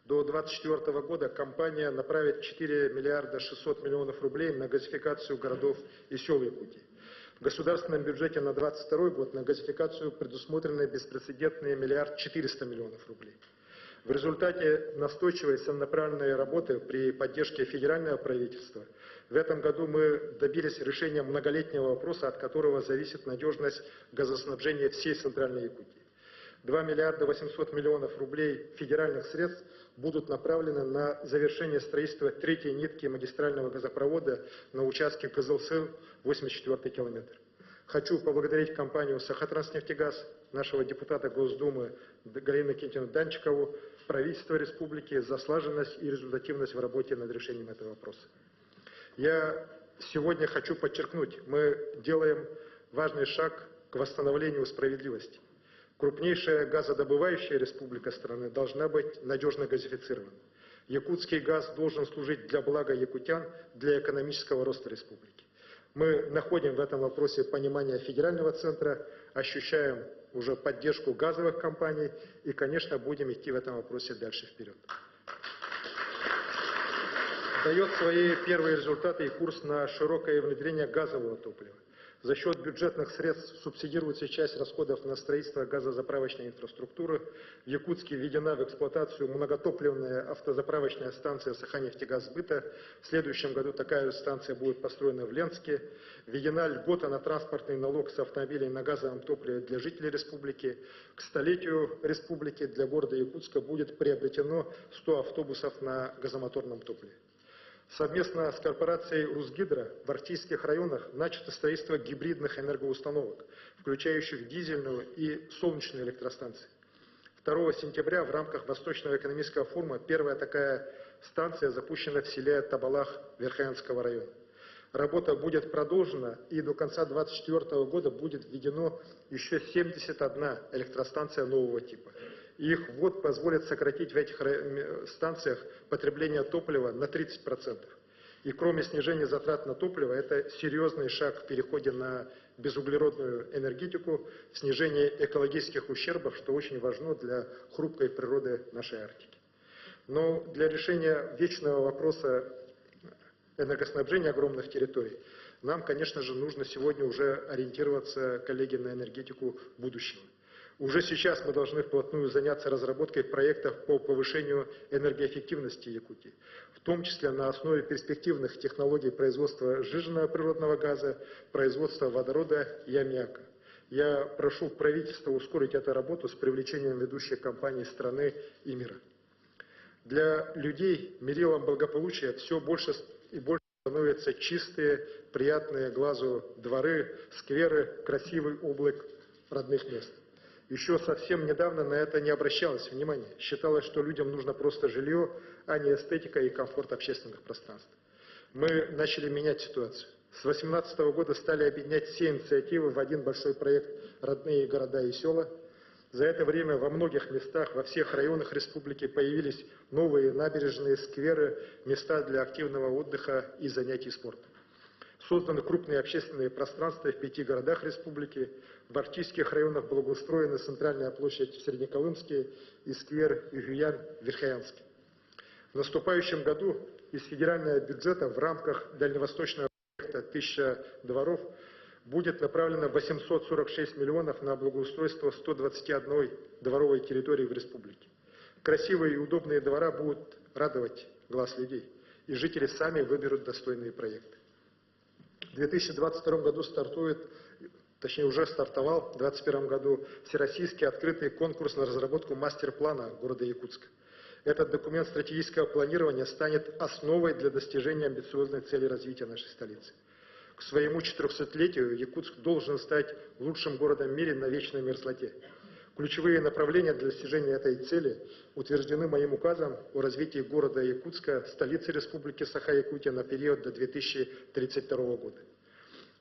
До 2024 года компания направит 4 миллиарда 600 миллионов рублей на газификацию городов и сел Якутии. В государственном бюджете на 2022 год на газификацию предусмотрены беспрецедентные 1 миллиард 400 миллионов рублей. В результате настойчивой целенаправленной работы при поддержке федерального правительства в этом году мы добились решения многолетнего вопроса, от которого зависит надежность газоснабжения всей Центральной Якутии. 2 миллиарда 800 миллионов рублей федеральных средств будут направлены на завершение строительства 3-й нитки магистрального газопровода на участке Кызылсыл, 84-й километр. Хочу поблагодарить компанию «Сахатранснефтегаз», нашего депутата Госдумы Галину Никитину Данчикову, правительство республики за слаженность и результативность в работе над решением этого вопроса. Я сегодня хочу подчеркнуть, мы делаем важный шаг к восстановлению справедливости. Крупнейшая газодобывающая республика страны должна быть надежно газифицирована. Якутский газ должен служить для блага якутян, для экономического роста республики. Мы находим в этом вопросе понимание федерального центра, ощущаем уже поддержку газовых компаний и, конечно, будем идти в этом вопросе дальше вперед. Дает свои первые результаты и курс на широкое внедрение газового топлива. За счет бюджетных средств субсидируется часть расходов на строительство газозаправочной инфраструктуры. В Якутске введена в эксплуатацию многотопливная автозаправочная станция Саханефтегазсбыта. В следующем году такая же станция будет построена в Ленске. Введена льгота на транспортный налог с автомобилей на газовом топливе для жителей республики. К столетию республики для города Якутска будет приобретено 100 автобусов на газомоторном топливе. Совместно с корпорацией «Русгидро» в арктических районах начато строительство гибридных энергоустановок, включающих дизельную и солнечную электростанции. 2 сентября в рамках Восточного экономического форума первая такая станция запущена в селе Табалах Верхоянского района. Работа будет продолжена, и до конца 2024 года будет введено еще 71 электростанция нового типа. Их ввод позволит сократить в этих станциях потребление топлива на 30%. И кроме снижения затрат на топливо, это серьезный шаг в переходе на безуглеродную энергетику, снижение экологических ущербов, что очень важно для хрупкой природы нашей Арктики. Но для решения вечного вопроса энергоснабжения огромных территорий нам, конечно же, нужно сегодня уже ориентироваться, коллеги, на энергетику будущего. Уже сейчас мы должны вплотную заняться разработкой проектов по повышению энергоэффективности Якутии, в том числе на основе перспективных технологий производства сжиженного природного газа, производства водорода и аммиака. Я прошу правительство ускорить эту работу с привлечением ведущих компаний страны и мира. Для людей мерилом благополучия все больше и больше становятся чистые, приятные глазу дворы, скверы, красивый облик родных мест. Еще совсем недавно на это не обращалось внимания. Считалось, что людям нужно просто жилье, а не эстетика и комфорт общественных пространств. Мы начали менять ситуацию. С 2018 года стали объединять все инициативы в один большой проект «Родные города и села». За это время во многих местах, во всех районах республики появились новые набережные, скверы, места для активного отдыха и занятий спортом. Созданы крупные общественные пространства в 5 городах республики. В арктических районах благоустроена центральная площадь в Среднеколымске и сквер Югуян в Верхоянске. В наступающем году из федерального бюджета в рамках дальневосточного проекта «1000 дворов» будет направлено 846 миллионов на благоустройство 121 дворовой территории в республике. Красивые и удобные двора будут радовать глаз людей, и жители сами выберут достойные проекты. В 2022 году уже стартовал в 2021 году всероссийский открытый конкурс на разработку мастер-плана города Якутска. Этот документ стратегического планирования станет основой для достижения амбициозной цели развития нашей столицы. К своему 400-летию Якутск должен стать лучшим городом в мире на вечной мерзлоте. Ключевые направления для достижения этой цели утверждены моим указом о развитии города Якутска, столицы Республики Саха-Якутия на период до 2032 года.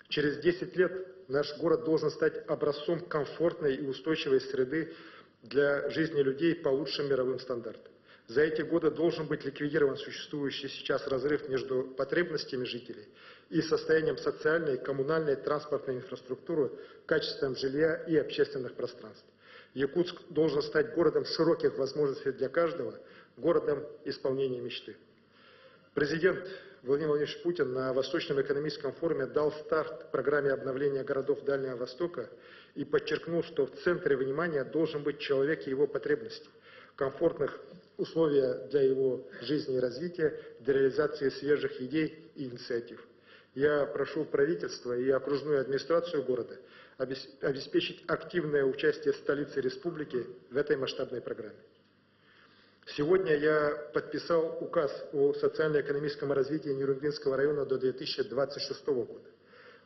Через 10 лет наш город должен стать образцом комфортной и устойчивой среды для жизни людей по лучшим мировым стандартам. За эти годы должен быть ликвидирован существующий сейчас разрыв между потребностями жителей и состоянием социальной, коммунальной, транспортной инфраструктуры, качеством жилья и общественных пространств. Якутск должен стать городом широких возможностей для каждого, городом исполнения мечты. Президент Владимир Владимирович Путин на Восточном экономическом форуме дал старт программе обновления городов Дальнего Востока и подчеркнул, что в центре внимания должен быть человек и его потребности, комфортных условия для его жизни и развития, для реализации свежих идей и инициатив. Я прошу правительство и окружную администрацию города обеспечить активное участие столицы республики в этой масштабной программе. Сегодня я подписал указ о социально-экономическом развитии Нюрнбергского района до 2026 года.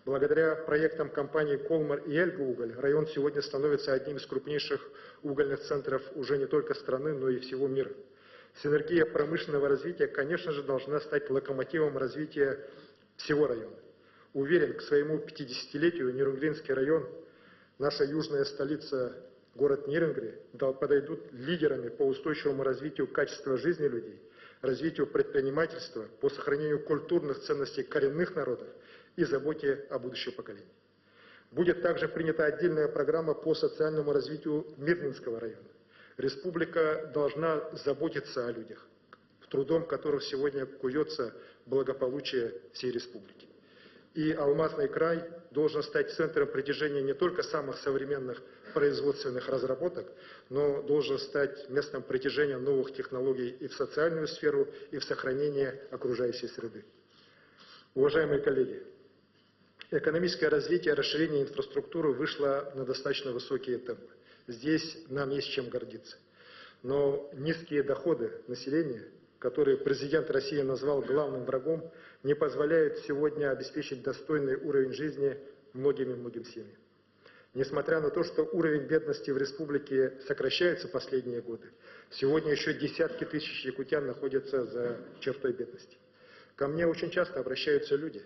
Благодаря проектам компаний «Колмар» и «Эльгауголь» район сегодня становится одним из крупнейших угольных центров уже не только страны, но и всего мира. Синергия промышленного развития, конечно же, должна стать локомотивом развития всего района. Уверен, к своему 50-летию Нюрнбергский район, наша южная столица, город Нерюнгри, подойдут лидерами по устойчивому развитию качества жизни людей, развитию предпринимательства, по сохранению культурных ценностей коренных народов и заботе о будущем поколении. Будет также принята отдельная программа по социальному развитию Мирнинского района. Республика должна заботиться о людях, трудом которых сегодня куется благополучие всей республики. И Алмазный край должен стать центром притяжения не только самых современных производственных разработок, но должен стать местом притяжения новых технологий и в социальную сферу, и в сохранение окружающей среды. Уважаемые коллеги, экономическое развитие и расширение инфраструктуры вышло на достаточно высокие темпы. Здесь нам есть чем гордиться. Но низкие доходы населения, которые президент России назвал главным врагом, не позволяют сегодня обеспечить достойный уровень жизни многим семьям. Несмотря на то, что уровень бедности в республике сокращается последние годы, сегодня еще десятки тысяч якутян находятся за чертой бедности. Ко мне очень часто обращаются люди,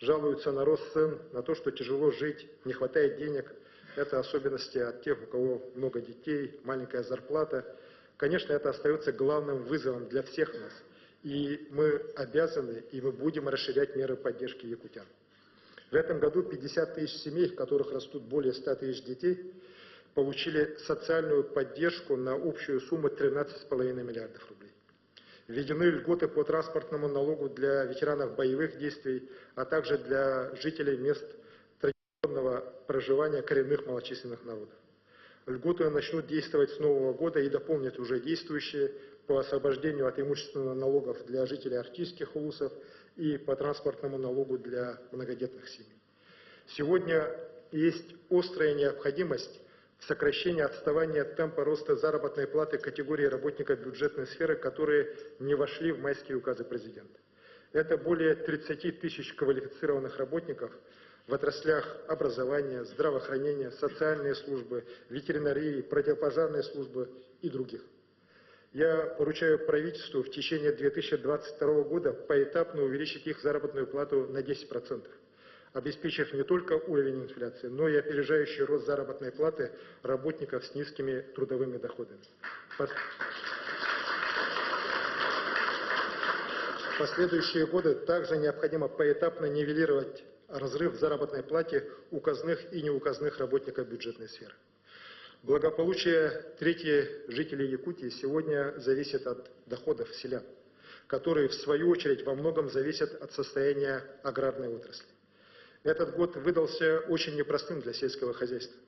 жалуются на рост цен, на то, что тяжело жить, не хватает денег. Это особенности от тех, у кого много детей, маленькая зарплата. Конечно, это остается главным вызовом для всех нас. И мы обязаны, и мы будем расширять меры поддержки якутян. В этом году 50 тысяч семей, в которых растут более 100 тысяч детей, получили социальную поддержку на общую сумму 13,5 миллиардов рублей. Введены льготы по транспортному налогу для ветеранов боевых действий, а также для жителей мест традиционного проживания коренных малочисленных народов. Льготы начнут действовать с нового года и дополнят уже действующие по освобождению от имущественных налогов для жителей арктических улусов и по транспортному налогу для многодетных семей. Сегодня есть острая необходимость в сокращении отставания темпа роста заработной платы категории работников бюджетной сферы, которые не вошли в майские указы президента. Это более 30 тысяч квалифицированных работников в отраслях образования, здравоохранения, социальные службы, ветеринарии, противопожарные службы и других. Я поручаю правительству в течение 2022 года поэтапно увеличить их заработную плату на 10%, обеспечив не только уровень инфляции, но и опережающий рост заработной платы работников с низкими трудовыми доходами. В последующие годы также необходимо поэтапно нивелировать разрыв в заработной плате указных и неуказных работников бюджетной сферы. Благополучие трети жителей Якутии сегодня зависит от доходов селян, которые, в свою очередь, во многом зависят от состояния аграрной отрасли. Этот год выдался очень непростым для сельского хозяйства.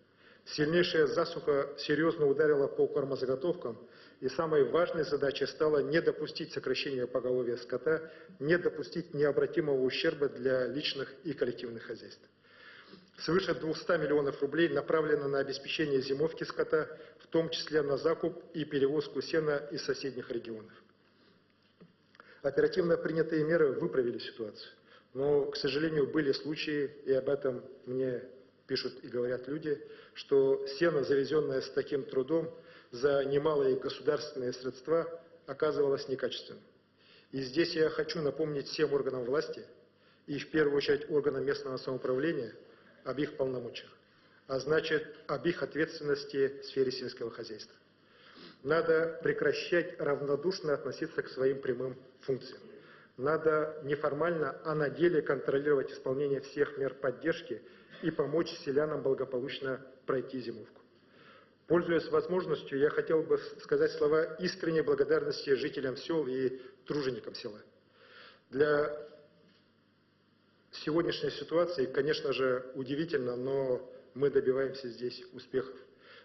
Сильнейшая засуха серьезно ударила по кормозаготовкам, и самой важной задачей стало не допустить сокращения поголовья скота, не допустить необратимого ущерба для личных и коллективных хозяйств. Свыше 200 миллионов рублей направлено на обеспечение зимовки скота, в том числе на закуп и перевозку сена из соседних регионов. Оперативно принятые меры выправили ситуацию, но, к сожалению, были случаи, и об этом мне пишут и говорят люди, что сено, завезенное с таким трудом за немалые государственные средства, оказывалось некачественным. И здесь я хочу напомнить всем органам власти, и в первую очередь органам местного самоуправления, об их полномочиях, а значит, об их ответственности в сфере сельского хозяйства. Надо прекращать равнодушно относиться к своим прямым функциям. Надо не формально, а на деле контролировать исполнение всех мер поддержки и помочь селянам благополучно пройти зимовку. Пользуясь возможностью, я хотел бы сказать слова искренней благодарности жителям сел и труженикам села. Для сегодняшней ситуации, конечно же, удивительно, но мы добиваемся здесь успехов.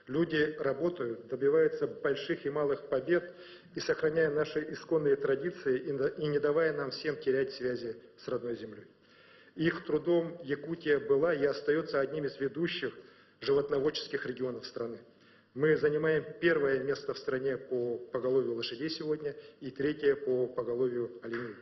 Люди работают, добиваются больших и малых побед и сохраняя наши исконные традиции и не давая нам всем терять связи с родной землей. Их трудом Якутия была и остается одним из ведущих животноводческих регионов страны. Мы занимаем первое место в стране по поголовью лошадей сегодня и третье по поголовью оленей.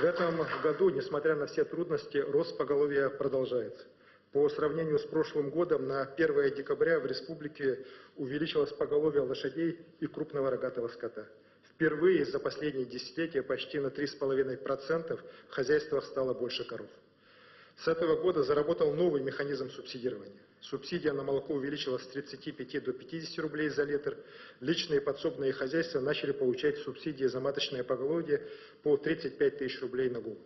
В этом году, несмотря на все трудности, рост поголовья продолжается. По сравнению с прошлым годом, на 1 декабря в республике увеличилось поголовье лошадей и крупного рогатого скота. Впервые за последние десятилетия почти на 3,5% в хозяйствах стало больше коров. С этого года заработал новый механизм субсидирования. Субсидия на молоко увеличилась с 35 до 50 рублей за литр. Личные подсобные хозяйства начали получать субсидии за маточное поголовье по 35 тысяч рублей на голову.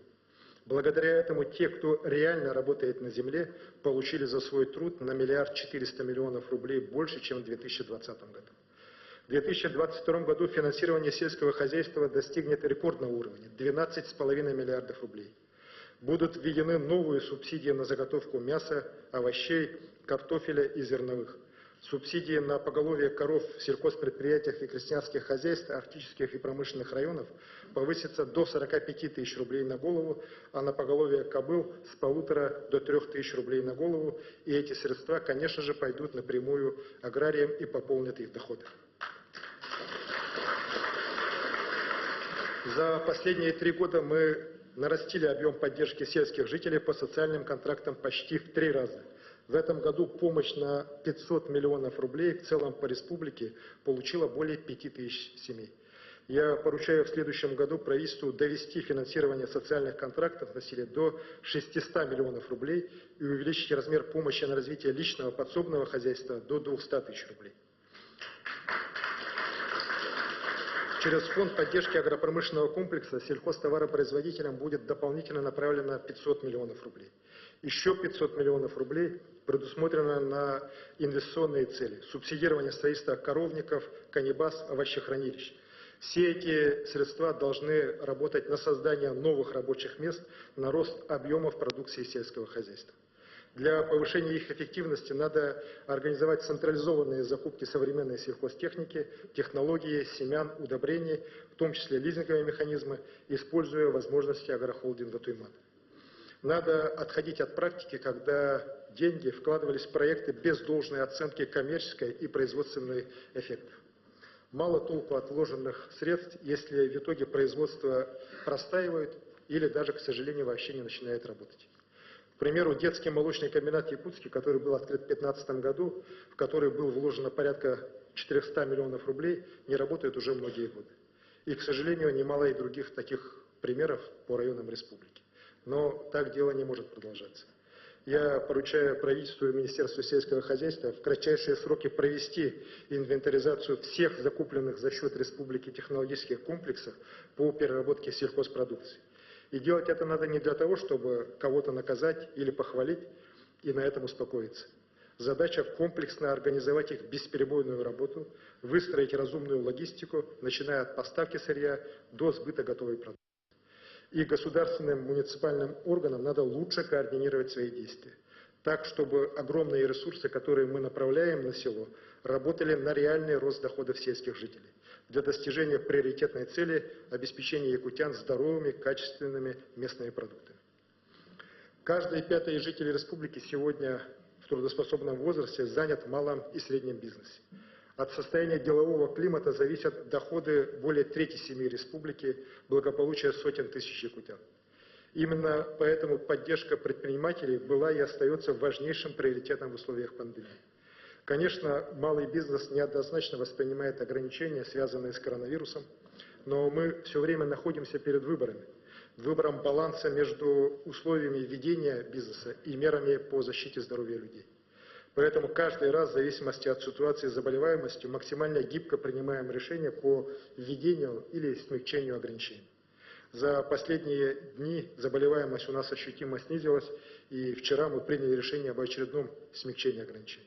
Благодаря этому те, кто реально работает на земле, получили за свой труд на 1 400 000 000 рублей больше, чем в 2020 году. В 2022 году финансирование сельского хозяйства достигнет рекордного уровня – 12,5 миллиардов рублей. Будут введены новые субсидии на заготовку мяса, овощей, картофеля и зерновых. Субсидии на поголовье коров в сельхозпредприятиях и крестьянских хозяйств арктических и промышленных районов повысятся до 45 тысяч рублей на голову, а на поголовье кобыл с 1,5 до 3 тысяч рублей на голову. И эти средства, конечно же, пойдут напрямую аграриям и пополнят их доходы. За последние 3 года мы нарастили объем поддержки сельских жителей по социальным контрактам почти в 3 раза. В этом году помощь на 500 миллионов рублей в целом по республике получила более 5000 семей. Я поручаю в следующем году правительству довести финансирование социальных контрактов на селе до 600 миллионов рублей и увеличить размер помощи на развитие личного подсобного хозяйства до 200 тысяч рублей. Через фонд поддержки агропромышленного комплекса сельхозтоваропроизводителям будет дополнительно направлено 500 миллионов рублей. Еще 500 миллионов рублей предусмотрено на инвестиционные цели, субсидирование строительства коровников, канибаз, овощехранилищ. Все эти средства должны работать на создание новых рабочих мест, на рост объемов продукции сельского хозяйства. Для повышения их эффективности надо организовать централизованные закупки современной сельхозтехники, технологии, семян, удобрений, в том числе лизинговые механизмы, используя возможности агрохолдинга «Туймат». Надо отходить от практики, когда деньги вкладывались в проекты без должной оценки коммерческой и производственной эффектов. Мало толку от вложенных средств, если в итоге производство простаивает или даже, к сожалению, вообще не начинает работать. К примеру, детский молочный комбинат Якутский, который был открыт в 2015 году, в который было вложено порядка 400 миллионов рублей, не работает уже многие годы. И, к сожалению, немало и других таких примеров по районам республики. Но так дело не может продолжаться. Я поручаю правительству и Министерству сельского хозяйства в кратчайшие сроки провести инвентаризацию всех закупленных за счет республики технологических комплексов по переработке сельхозпродукции. И делать это надо не для того, чтобы кого-то наказать или похвалить и на этом успокоиться. Задача комплексно организовать их бесперебойную работу, выстроить разумную логистику, начиная от поставки сырья до сбыта готовой продукции. И государственным муниципальным органам надо лучше координировать свои действия, так, чтобы огромные ресурсы, которые мы направляем на село, работали на реальный рост доходов сельских жителей для достижения приоритетной цели обеспечения якутян здоровыми, качественными местными продуктами. Каждый 5-й житель республики сегодня в трудоспособном возрасте занят в малом и среднем бизнесе. От состояния делового климата зависят доходы более трети семей республики, благополучие сотен тысяч якутян. Именно поэтому поддержка предпринимателей была и остается важнейшим приоритетом в условиях пандемии. Конечно, малый бизнес неоднозначно воспринимает ограничения, связанные с коронавирусом, но мы все время находимся перед выборами. Выбором баланса между условиями ведения бизнеса и мерами по защите здоровья людей. Поэтому каждый раз, в зависимости от ситуации с заболеваемостью, максимально гибко принимаем решения по введению или смягчению ограничений. За последние дни заболеваемость у нас ощутимо снизилась, и вчера мы приняли решение об очередном смягчении ограничений.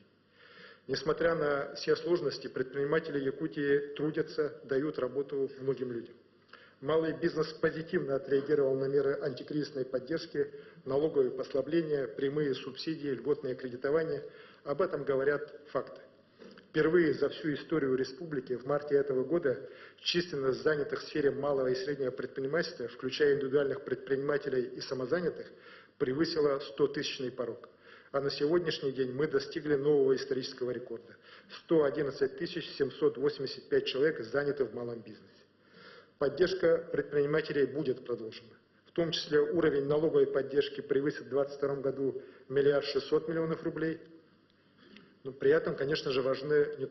Несмотря на все сложности, предприниматели Якутии трудятся, дают работу многим людям. Малый бизнес позитивно отреагировал на меры антикризисной поддержки, налоговые послабления, прямые субсидии, льготное кредитование. Об этом говорят факты. Впервые за всю историю республики в марте этого года численность занятых в сфере малого и среднего предпринимательства, включая индивидуальных предпринимателей и самозанятых, превысила 100-тысячный порог. А на сегодняшний день мы достигли нового исторического рекорда. 111 785 человек заняты в малом бизнесе. Поддержка предпринимателей будет продолжена. В том числе уровень налоговой поддержки превысит в 2022 году 1 600 000 000 рублей. Но при этом, конечно же, важны не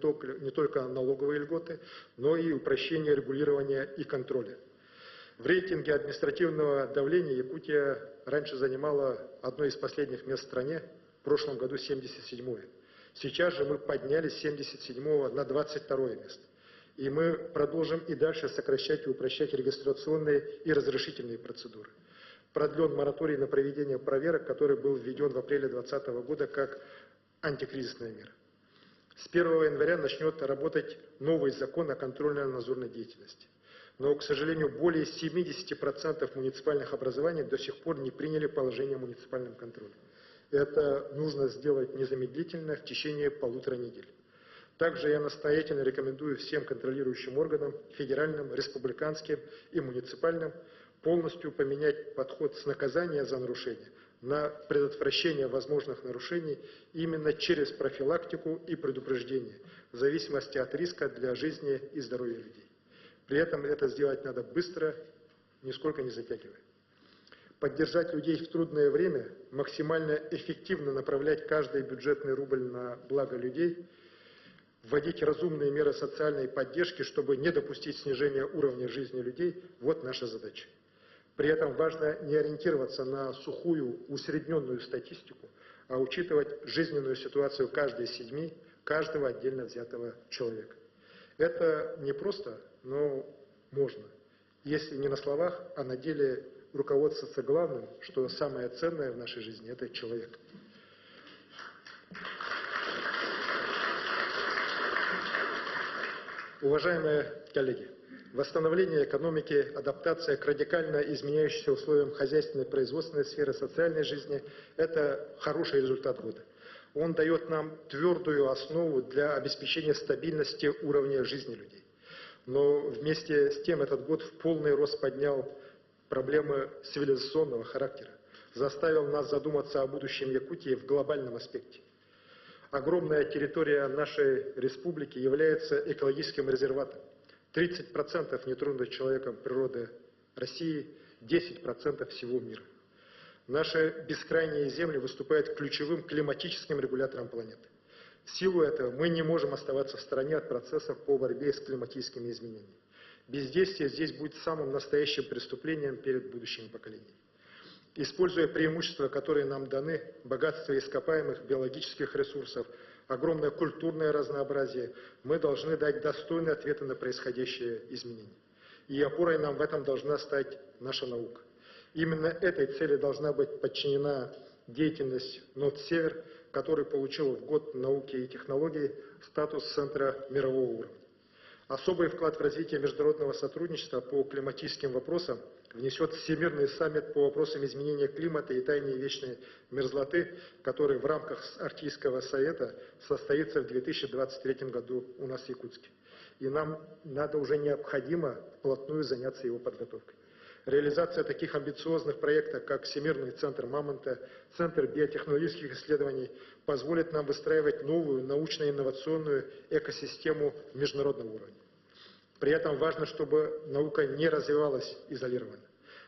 только налоговые льготы, но и упрощение регулирования и контроля. В рейтинге административного давления Якутия раньше занимала одно из последних мест в стране, в прошлом году 77-е. Сейчас же мы поднялись с 77-го на 22-е место. И мы продолжим и дальше сокращать и упрощать регистрационные и разрешительные процедуры. Продлен мораторий на проведение проверок, который был введен в апреле 2020 года как антикризисная мера. С 1 января начнет работать новый закон о контрольно-надзорной деятельности. Но, к сожалению, более 70% муниципальных образований до сих пор не приняли положение о муниципальном контроле. Это нужно сделать незамедлительно в течение 1,5 недели. Также я настоятельно рекомендую всем контролирующим органам, федеральным, республиканским и муниципальным, полностью поменять подход с наказания за нарушение на предотвращение возможных нарушений именно через профилактику и предупреждение, в зависимости от риска для жизни и здоровья людей. При этом это сделать надо быстро, нисколько не затягивая. Поддержать людей в трудное время, максимально эффективно направлять каждый бюджетный рубль на благо людей, вводить разумные меры социальной поддержки, чтобы не допустить снижения уровня жизни людей – вот наша задача. При этом важно не ориентироваться на сухую, усредненную статистику, а учитывать жизненную ситуацию каждой семьи, каждого отдельно взятого человека. Это не просто, но можно. Если не на словах, а на деле руководствоваться главным, что самое ценное в нашей жизни – это человек. Уважаемые коллеги, восстановление экономики, адаптация к радикально изменяющимся условиям хозяйственной, производственной сферы, социальной жизни – это хороший результат года. Он дает нам твердую основу для обеспечения стабильности уровня жизни людей. Но вместе с тем этот год в полный рост поднял проблемы цивилизационного характера, заставил нас задуматься о будущем Якутии в глобальном аспекте. Огромная территория нашей республики является экологическим резерватом. 30% нетронутой человеком природы России, 10% всего мира. Наши бескрайние земли выступают ключевым климатическим регулятором планеты. В силу этого мы не можем оставаться в стороне от процессов по борьбе с климатическими изменениями. Бездействие здесь будет самым настоящим преступлением перед будущими поколениями. Используя преимущества, которые нам даны, богатство ископаемых биологических ресурсов, огромное культурное разнообразие, мы должны дать достойные ответы на происходящие изменения. И опорой нам в этом должна стать наша наука. Именно этой цели должна быть подчинена деятельность НОТ-Север, который получил в год науки и технологий статус центра мирового уровня. Особый вклад в развитие международного сотрудничества по климатическим вопросам внесет Всемирный саммит по вопросам изменения климата и тайне вечной мерзлоты, который в рамках Арктического совета состоится в 2023 году у нас в Якутске. И нам надо уже необходимо вплотную заняться его подготовкой. Реализация таких амбициозных проектов, как Всемирный центр Мамонта, Центр биотехнологических исследований, позволит нам выстраивать новую научно-инновационную экосистему международного уровня. При этом важно, чтобы наука не развивалась изолированно.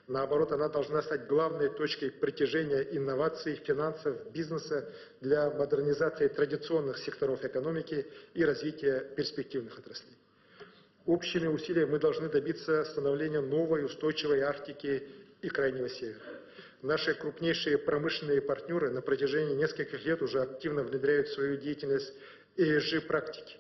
Наоборот, она должна стать главной точкой притяжения инноваций, финансов, бизнеса для модернизации традиционных секторов экономики и развития перспективных отраслей. Общими усилиями мы должны добиться становления новой устойчивой Арктики и Крайнего Севера. Наши крупнейшие промышленные партнеры на протяжении нескольких лет уже активно внедряют в свою деятельность ESG-практики,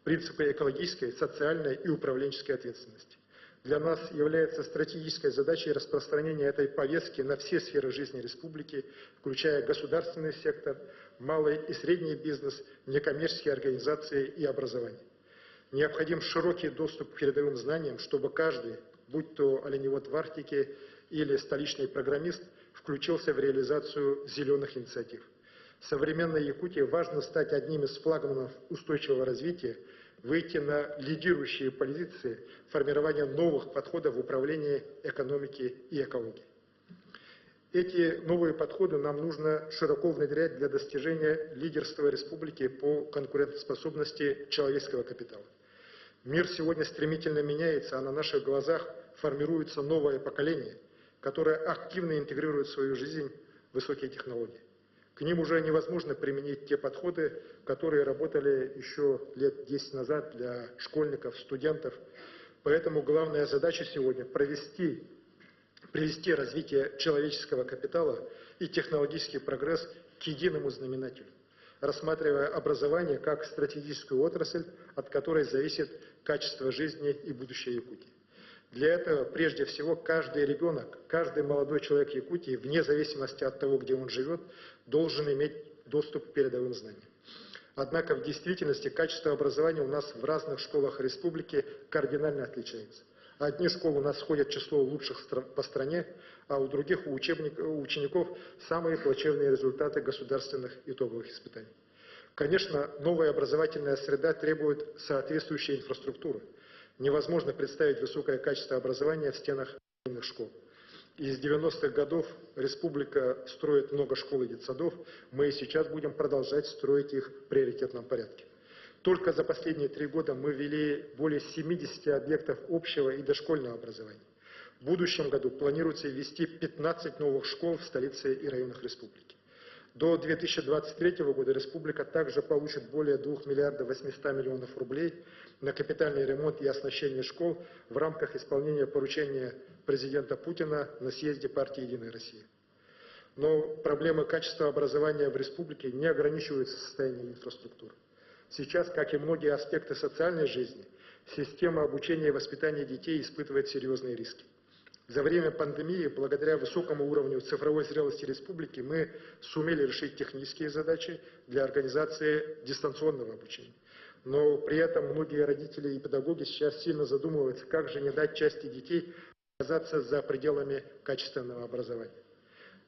принципы экологической, социальной и управленческой ответственности. Для нас является стратегической задачей распространения этой повестки на все сферы жизни республики, включая государственный сектор, малый и средний бизнес, некоммерческие организации и образование. Необходим широкий доступ к передовым знаниям, чтобы каждый, будь то оленевод в Арктике или столичный программист, включился в реализацию зеленых инициатив. В современной Якутии важно стать одним из флагманов устойчивого развития, выйти на лидирующие позиции формирования новых подходов в управлении экономики и экологией. Эти новые подходы нам нужно широко внедрять для достижения лидерства республики по конкурентоспособности человеческого капитала. Мир сегодня стремительно меняется, а на наших глазах формируется новое поколение, которое активно интегрирует в свою жизнь высокие технологии. К ним уже невозможно применить те подходы, которые работали еще лет 10 назад для школьников, студентов. Поэтому главная задача сегодня – привести развитие человеческого капитала и технологический прогресс к к единому знаменателю, рассматривая образование как стратегическую отрасль, от которой зависит качество жизни и будущее Якутии. Для этого, прежде всего, каждый ребенок, каждый молодой человек Якутии, вне зависимости от того, где он живет, должен иметь доступ к передовым знаниям. Однако в действительности качество образования у нас в разных школах республики кардинально отличается. Одни школы у нас входят в число лучших по стране, а у других у учеников самые плачевные результаты государственных итоговых испытаний. Конечно, новая образовательная среда требует соответствующей инфраструктуры. Невозможно представить высокое качество образования в стенах школ. Из 90-х годов республика строит много школ и детсадов, мы и сейчас будем продолжать строить их в приоритетном порядке. Только за последние 3 года мы ввели более 70 объектов общего и дошкольного образования. В будущем году планируется ввести 15 новых школ в столице и районах республики. До 2023 года республика также получит более 2 миллиардов 800 миллионов рублей на капитальный ремонт и оснащение школ в рамках исполнения поручения президента Путина на съезде партии «Единая Россия». Но проблемы качества образования в республике не ограничиваются состоянием инфраструктуры. Сейчас, как и многие аспекты социальной жизни, система обучения и воспитания детей испытывает серьезные риски. За время пандемии, благодаря высокому уровню цифровой зрелости республики, мы сумели решить технические задачи для организации дистанционного обучения. Но при этом многие родители и педагоги сейчас сильно задумываются, как же не дать части детей оказаться за пределами качественного образования.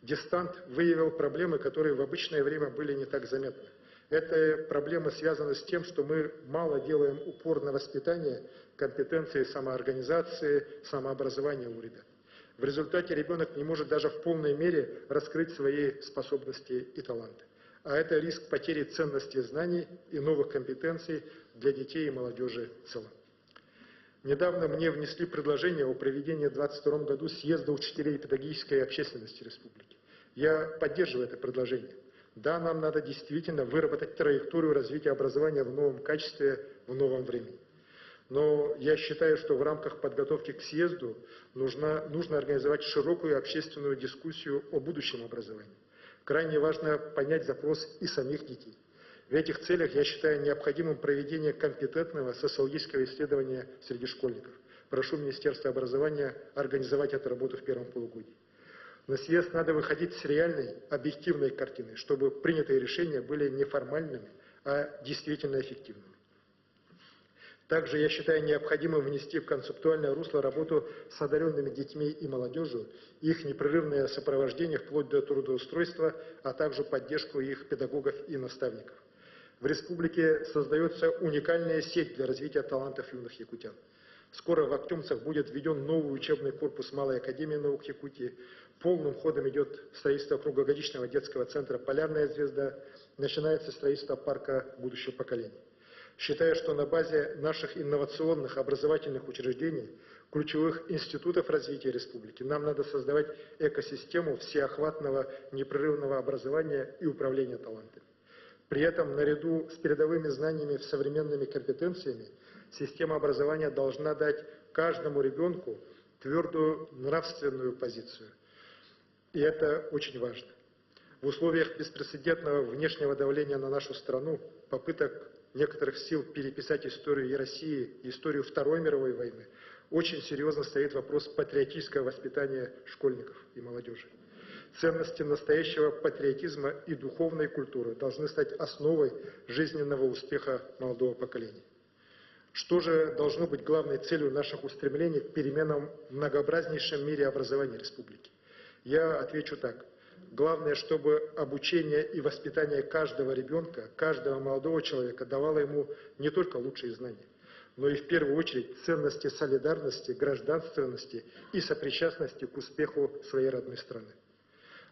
Дистант выявил проблемы, которые в обычное время были не так заметны. Эта проблема связана с тем, что мы мало делаем упор на воспитание, компетенции самоорганизации, самообразования у ребят. В результате ребенок не может даже в полной мере раскрыть свои способности и таланты. А это риск потери ценности знаний и новых компетенций для детей и молодежи в целом. Недавно мне внесли предложение о проведении в 2022 году съезда учителей педагогической общественности республики. Я поддерживаю это предложение. Да, нам надо действительно выработать траекторию развития образования в новом качестве, в новом времени. Но я считаю, что в рамках подготовки к съезду нужно организовать широкую общественную дискуссию о будущем образовании. Крайне важно понять запрос и самих детей. В этих целях я считаю необходимым проведение компетентного социологического исследования среди школьников. Прошу Министерство образования организовать эту работу в первом полугодии. На съезд надо выходить с реальной, объективной картиной, чтобы принятые решения были не формальными, а действительно эффективными. Также я считаю необходимым внести в концептуальное русло работу с одаренными детьми и молодежью, их непрерывное сопровождение вплоть до трудоустройства, а также поддержку их педагогов и наставников. В республике создается уникальная сеть для развития талантов юных якутян. Скоро в Актюмцах будет введен новый учебный корпус Малой академии наук Якутии. Полным ходом идет строительство круглогодичного детского центра «Полярная звезда». Начинается строительство парка будущего поколения. Считаю, что на базе наших инновационных образовательных учреждений, ключевых институтов развития республики, нам надо создавать экосистему всеохватного непрерывного образования и управления талантами. При этом, наряду с передовыми знаниями и современными компетенциями, система образования должна дать каждому ребенку твердую нравственную позицию. И это очень важно. В условиях беспрецедентного внешнего давления на нашу страну, попыток некоторых сил переписать историю и России, и историю Второй мировой войны, очень серьезно стоит вопрос патриотического воспитания школьников и молодежи. Ценности настоящего патриотизма и духовной культуры должны стать основой жизненного успеха молодого поколения. Что же должно быть главной целью наших устремлений к переменам в многообразнейшем мире образования республики? Я отвечу так. Главное, чтобы обучение и воспитание каждого ребенка, каждого молодого человека давало ему не только лучшие знания, но и в первую очередь ценности солидарности, гражданственности и сопричастности к успеху своей родной страны.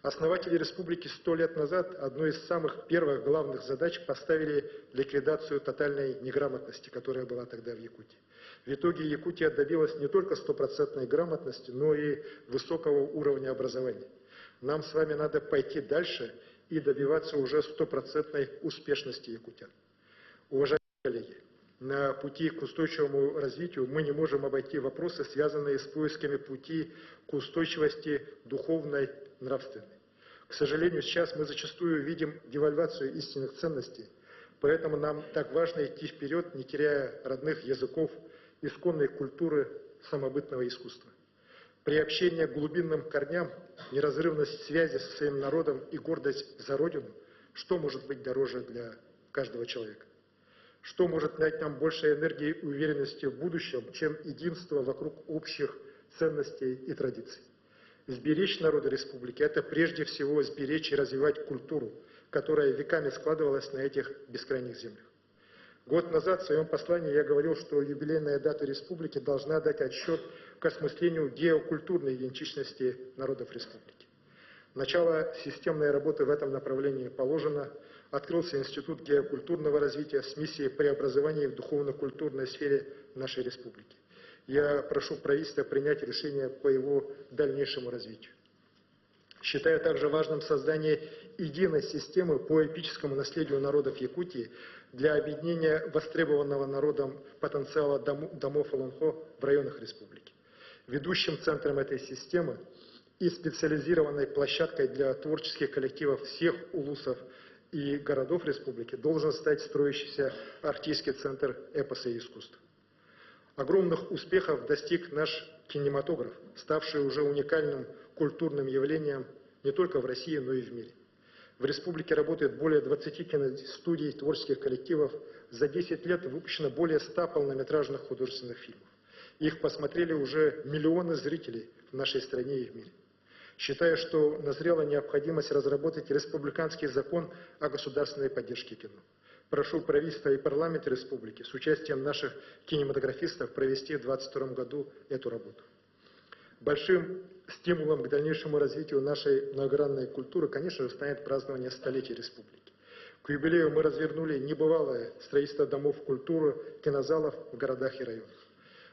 Основатели республики 100 лет назад одной из самых первых главных задач поставили ликвидацию тотальной неграмотности, которая была тогда в Якутии. В итоге Якутия добилась не только стопроцентной грамотности, но и высокого уровня образования. Нам с вами надо пойти дальше и добиваться уже стопроцентной успешности якутян. Уважаемые коллеги, на пути к устойчивому развитию мы не можем обойти вопросы, связанные с поисками пути к устойчивости духовной, нравственной. К К сожалению, сейчас мы зачастую видим девальвацию истинных ценностей, поэтому нам так важно идти вперед, не теряя родных языков, исконной культуры, самобытного искусства. Приобщение к глубинным корням, неразрывность связи со своим народом и гордость за Родину, что может быть дороже для каждого человека? Что может дать нам больше энергии и уверенности в будущем, чем единство вокруг общих ценностей и традиций? Сберечь народы республики – это прежде всего сберечь и развивать культуру, которая веками складывалась на этих бескрайних землях. Год назад в своем послании я говорил, что юбилейная дата республики должна дать отсчет к осмыслению геокультурной идентичности народов республики. Начало системной работы в этом направлении положено. Открылся Институт геокультурного развития с миссией преобразования в духовно-культурной сфере нашей республики. Я прошу правительства принять решение по его дальнейшему развитию. Считаю также важным создание единой системы по эпическому наследию народов Якутии для объединения востребованного народом потенциала домов Олонхо в районах республики. Ведущим центром этой системы и специализированной площадкой для творческих коллективов всех улусов и городов республики должен стать строящийся Арктический центр эпоса и искусства. Огромных успехов достиг наш кинематограф, ставший уже уникальным культурным явлением не только в России, но и в мире. В республике работает более 20 киностудий, творческих коллективов. За 10 лет выпущено более 100 полнометражных художественных фильмов. Их посмотрели уже миллионы зрителей в нашей стране и в мире. Считаю, что назрела необходимость разработать республиканский закон о государственной поддержке кино. Прошу правительство и парламент республики с участием наших кинематографистов провести в 2022 году эту работу. Большим стимулом к дальнейшему развитию нашей многогранной культуры, конечно же, станет празднование столетия республики. К юбилею мы развернули небывалое строительство домов культуры, кинозалов в городах и районах.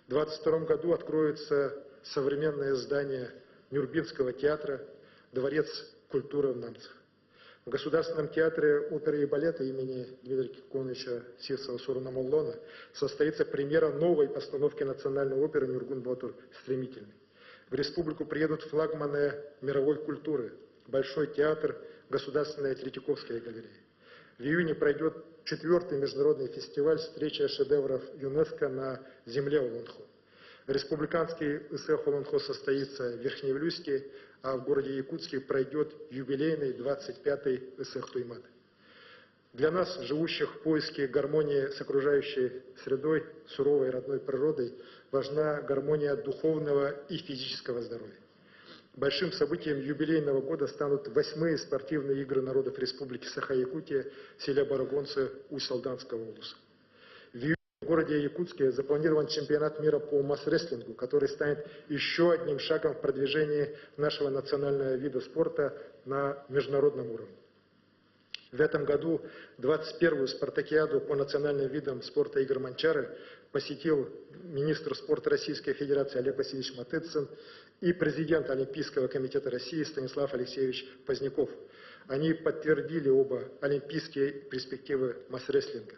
В 2022 году откроется современное здание Нюрнбергского театра, Дворец культуры в Намцах. В Государственном театре оперы и балета имени Дмитрия Киконовича Сирсова-Сурнамоллона состоится премьера новой постановки национальной оперы «Нюргун Батур. Стремительный». В республику приедут флагманы мировой культуры, Большой театр, Государственная Третьяковская галерея. В июне пройдет 4-й международный фестиваль «Встреча шедевров ЮНЕСКО на земле Олонхо». Республиканский ИСЭХ Олонхо состоится в Верхневлюйске, а в городе Якутске пройдет юбилейный 25-й ИСЭХ Туйматы. Для нас, живущих в поиске гармонии с окружающей средой, суровой родной природой, важна гармония духовного и физического здоровья. Большим событием юбилейного года станут 8-е спортивные игры народов Республики Саха-Якутия в селе Барагонцы Усть-Салданского улуса. В городе Якутске запланирован чемпионат мира по масс-рестлингу, который станет еще одним шагом в продвижении нашего национального вида спорта на международном уровне. В этом году 21-ю спартакиаду по национальным видам спорта Игорь Манчары посетил министр спорта Российской Федерации Олег Васильевич Матыцын и президент Олимпийского комитета России Станислав Алексеевич Поздняков. Они подтвердили оба олимпийские перспективы масс-рестлинга.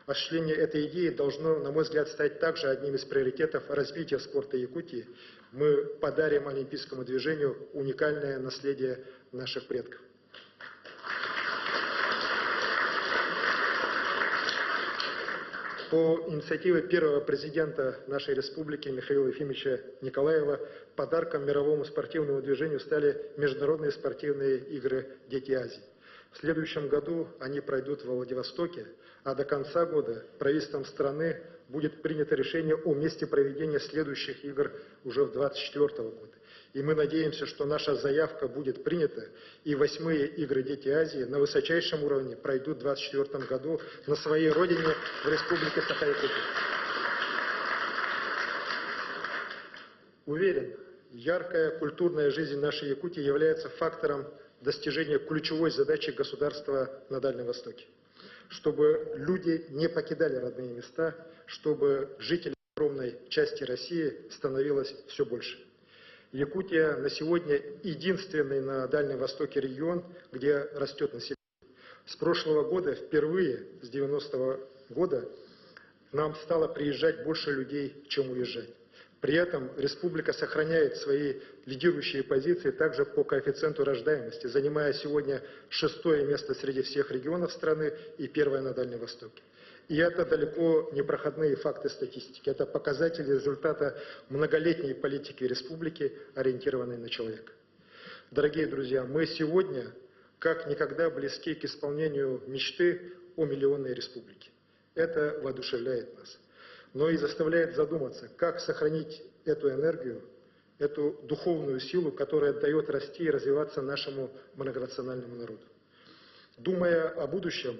Осуществление этой идеи должно, на мой взгляд, стать также одним из приоритетов развития спорта Якутии. Мы подарим олимпийскому движению уникальное наследие наших предков. По инициативе первого президента нашей республики Михаила Ефимовича Николаева подарком мировому спортивному движению стали Международные спортивные игры «Дети Азии». В следующем году они пройдут во Владивостоке, а до конца года правительством страны будет принято решение о месте проведения следующих игр уже в 2024 году. И мы надеемся, что наша заявка будет принята, и 8-е игры «Дети Азии» на высочайшем уровне пройдут в 2024 году на своей родине в Республике Саха-Якутия. Уверен, яркая культурная жизнь нашей Якутии является фактором достижения ключевой задачи государства на Дальнем Востоке. Чтобы люди не покидали родные места, чтобы жителей огромной части России становилось все больше. Якутия на сегодня единственный на Дальнем Востоке регион, где растет население. С прошлого года, впервые с 90-го года, нам стало приезжать больше людей, чем уезжать. При этом республика сохраняет свои лидирующие позиции также по коэффициенту рождаемости, занимая сегодня 6-е место среди всех регионов страны и 1-е на Дальнем Востоке. И это далеко не проходные факты статистики, это показатели результата многолетней политики республики, ориентированной на человека. Дорогие друзья, мы сегодня как никогда близки к исполнению мечты о миллионной республике. Это воодушевляет нас, но и заставляет задуматься, как сохранить эту энергию, эту духовную силу, которая дает расти и развиваться нашему многонациональному народу. Думая о будущем,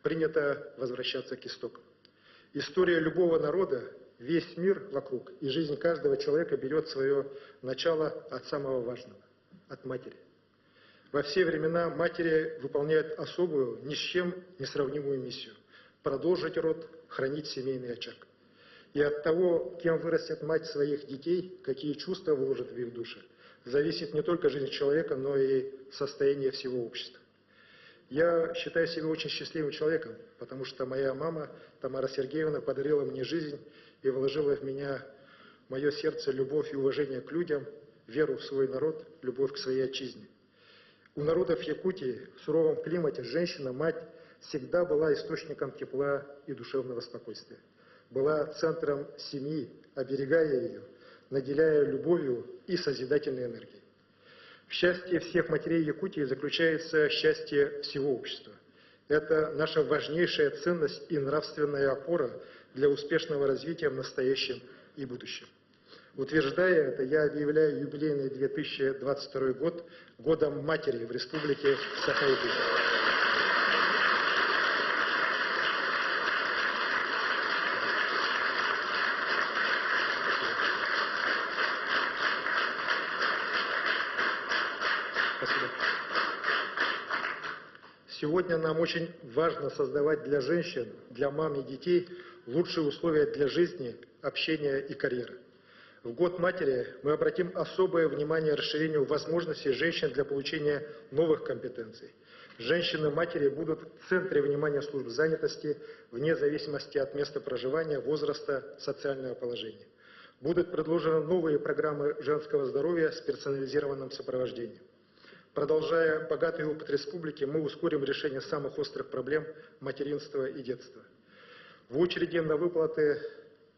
принято возвращаться к истокам. История любого народа, весь мир вокруг и жизнь каждого человека берет свое начало от самого важного – от матери. Во все времена матери выполняют особую, ни с чем не сравнимую миссию – продолжить род, хранить семейный очаг. И от того, кем вырастет мать своих детей, какие чувства вложит в их души, зависит не только жизнь человека, но и состояние всего общества. Я считаю себя очень счастливым человеком, потому что моя мама, Тамара Сергеевна, подарила мне жизнь и вложила в меня, в мое сердце, любовь и уважение к людям, веру в свой народ, любовь к своей отчизне. У народов Якутии в суровом климате женщина, мать, всегда была источником тепла и душевного спокойствия. Была центром семьи, оберегая ее, наделяя любовью и созидательной энергией. В счастье всех матерей Якутии заключается счастье всего общества. Это наша важнейшая ценность и нравственная опора для успешного развития в настоящем и будущем. Утверждая это, я объявляю юбилейный 2022 год годом матери в Республике Саха-Якутия. Спасибо. Сегодня нам очень важно создавать для женщин, для мам и детей лучшие условия для жизни, общения и карьеры. В год матери мы обратим особое внимание расширению возможностей женщин для получения новых компетенций. Женщины-матери будут в центре внимания служб занятости вне зависимости от места проживания, возраста, социального положения. Будут предложены новые программы женского здоровья с персонализированным сопровождением. Продолжая богатый опыт республики, мы ускорим решение самых острых проблем материнства и детства. В очереди на выплаты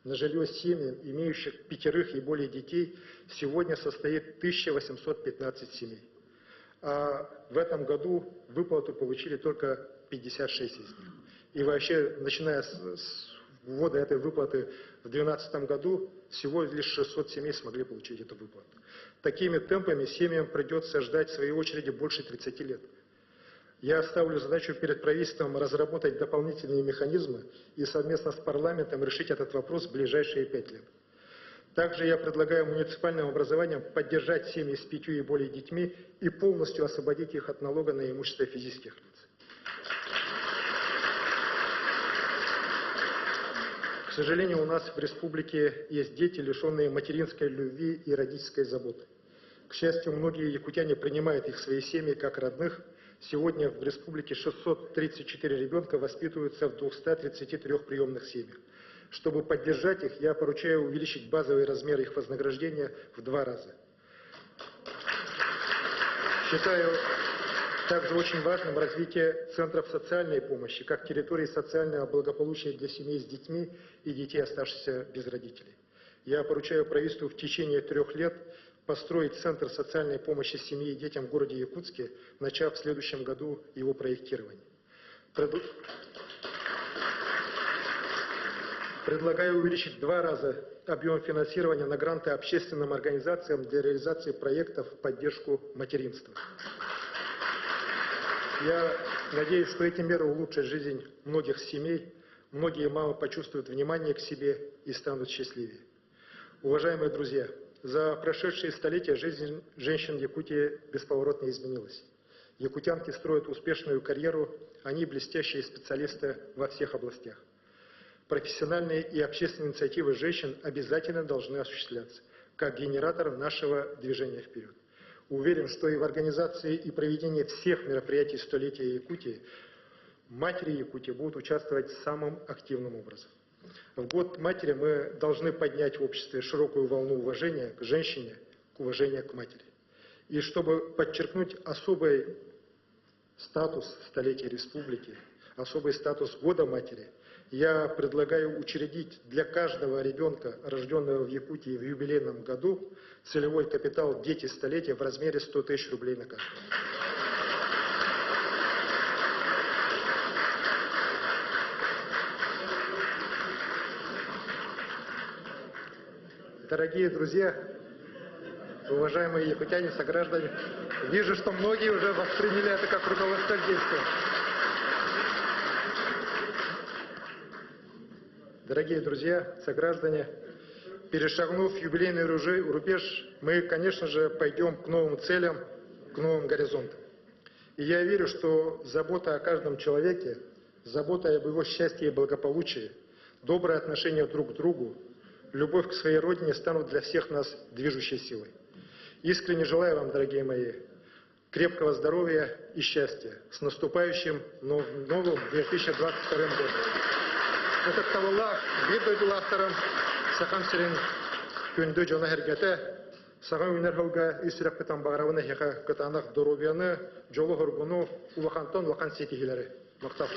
на жилье семьям, имеющих 5 и более детей, сегодня состоит 1815 семей. А в этом году выплату получили только 56 из них. И вообще, начиная с ввода этой выплаты в 2012 году, всего лишь 600 семей смогли получить эту выплату. Такими темпами семьям придется ждать в своей очереди больше 30 лет. Я ставлю задачу перед правительством разработать дополнительные механизмы и совместно с парламентом решить этот вопрос в ближайшие 5 лет. Также я предлагаю муниципальным образованиям поддержать семьи с 5 и более детьми и полностью освободить их от налога на имущество физических лиц. К сожалению, у нас в республике есть дети, лишенные материнской любви и родительской заботы. К счастью, многие якутяне принимают их в свои семьи как родных. Сегодня в республике 634 ребенка воспитываются в 233 приемных семьях. Чтобы поддержать их, я поручаю увеличить базовый размер их вознаграждения в 2 раза. Считаю также очень важным развитие центров социальной помощи, как территории социального благополучия для семей с детьми и детей, оставшихся без родителей. Я поручаю правительству в течение 3 лет построить Центр социальной помощи семье и детям в городе Якутске, начав в следующем году его проектирование. Предлагаю увеличить в 2 раза объем финансирования на гранты общественным организациям для реализации проектов в поддержку материнства. Я надеюсь, что эти меры улучшат жизнь многих семей, многие мамы почувствуют внимание к себе и станут счастливее. Уважаемые друзья, за прошедшие столетия жизнь женщин Якутии бесповоротно изменилась. Якутянки строят успешную карьеру, они блестящие специалисты во всех областях. Профессиональные и общественные инициативы женщин обязательно должны осуществляться, как генератор нашего движения вперед. Уверен, что и в организации и проведении всех мероприятий столетия Якутии матери Якутии будут участвовать самым активным образом. В год матери мы должны поднять в обществе широкую волну уважения к женщине, к уважению к матери. И чтобы подчеркнуть особый статус столетия республики, особый статус года матери, я предлагаю учредить для каждого ребенка, рожденного в Якутии в юбилейном году, целевой капитал «Дети столетия» в размере 100 тысяч рублей на каждого. Дорогие друзья, уважаемые якутяне, сограждане, вижу, что многие уже восприняли это как руководство к действию. Дорогие друзья, сограждане, перешагнув юбилейный рубеж, мы, конечно же, пойдем к новым целям, к новым горизонтам. И я верю, что забота о каждом человеке, забота об его счастье и благополучии, доброе отношение друг к другу, любовь к своей родине станут для всех нас движущей силой. Искренне желаю вам, дорогие мои, крепкого здоровья и счастья. С наступающим новым 2022 годом. Этот таваллах, виду автором, сахам сирин, күнді жона хергете, сахам үнер холга, үсірек петан бағаравыны хеха кытанақ доробияны, жолы хоргуну, улахантон лақан сетихилері. Мақтап.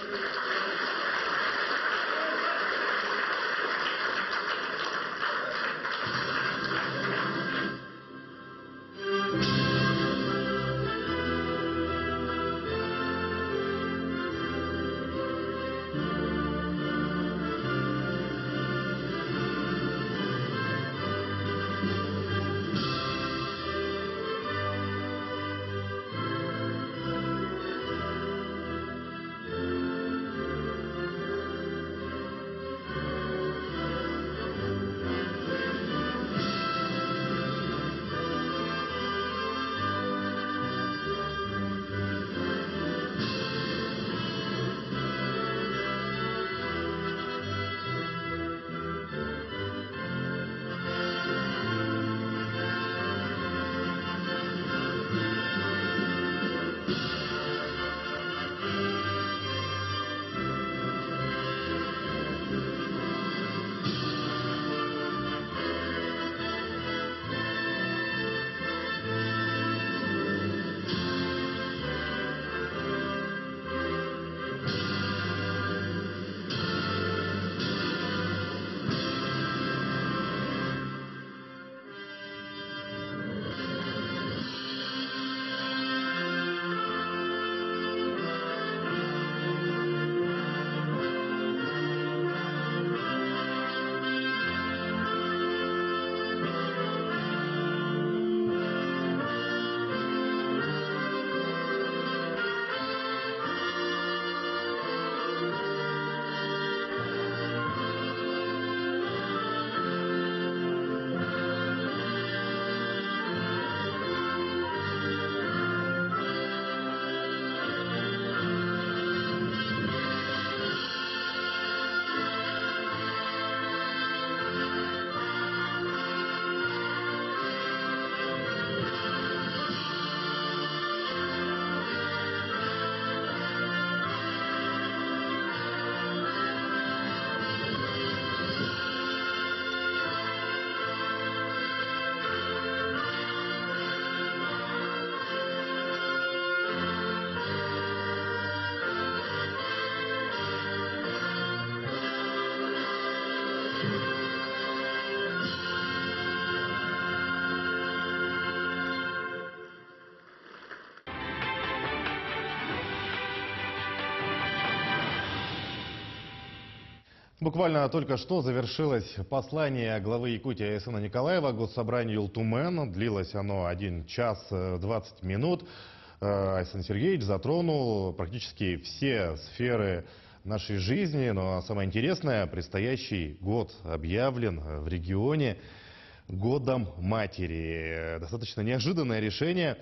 Буквально только что завершилось послание главы Якутии Айсена Николаева Госсобранию Юлтумен. Длилось оно 1 час 20 минут. Айсен Сергеевич затронул практически все сферы нашей жизни. Но самое интересное, предстоящий год объявлен в регионе годом матери. Достаточно неожиданное решение.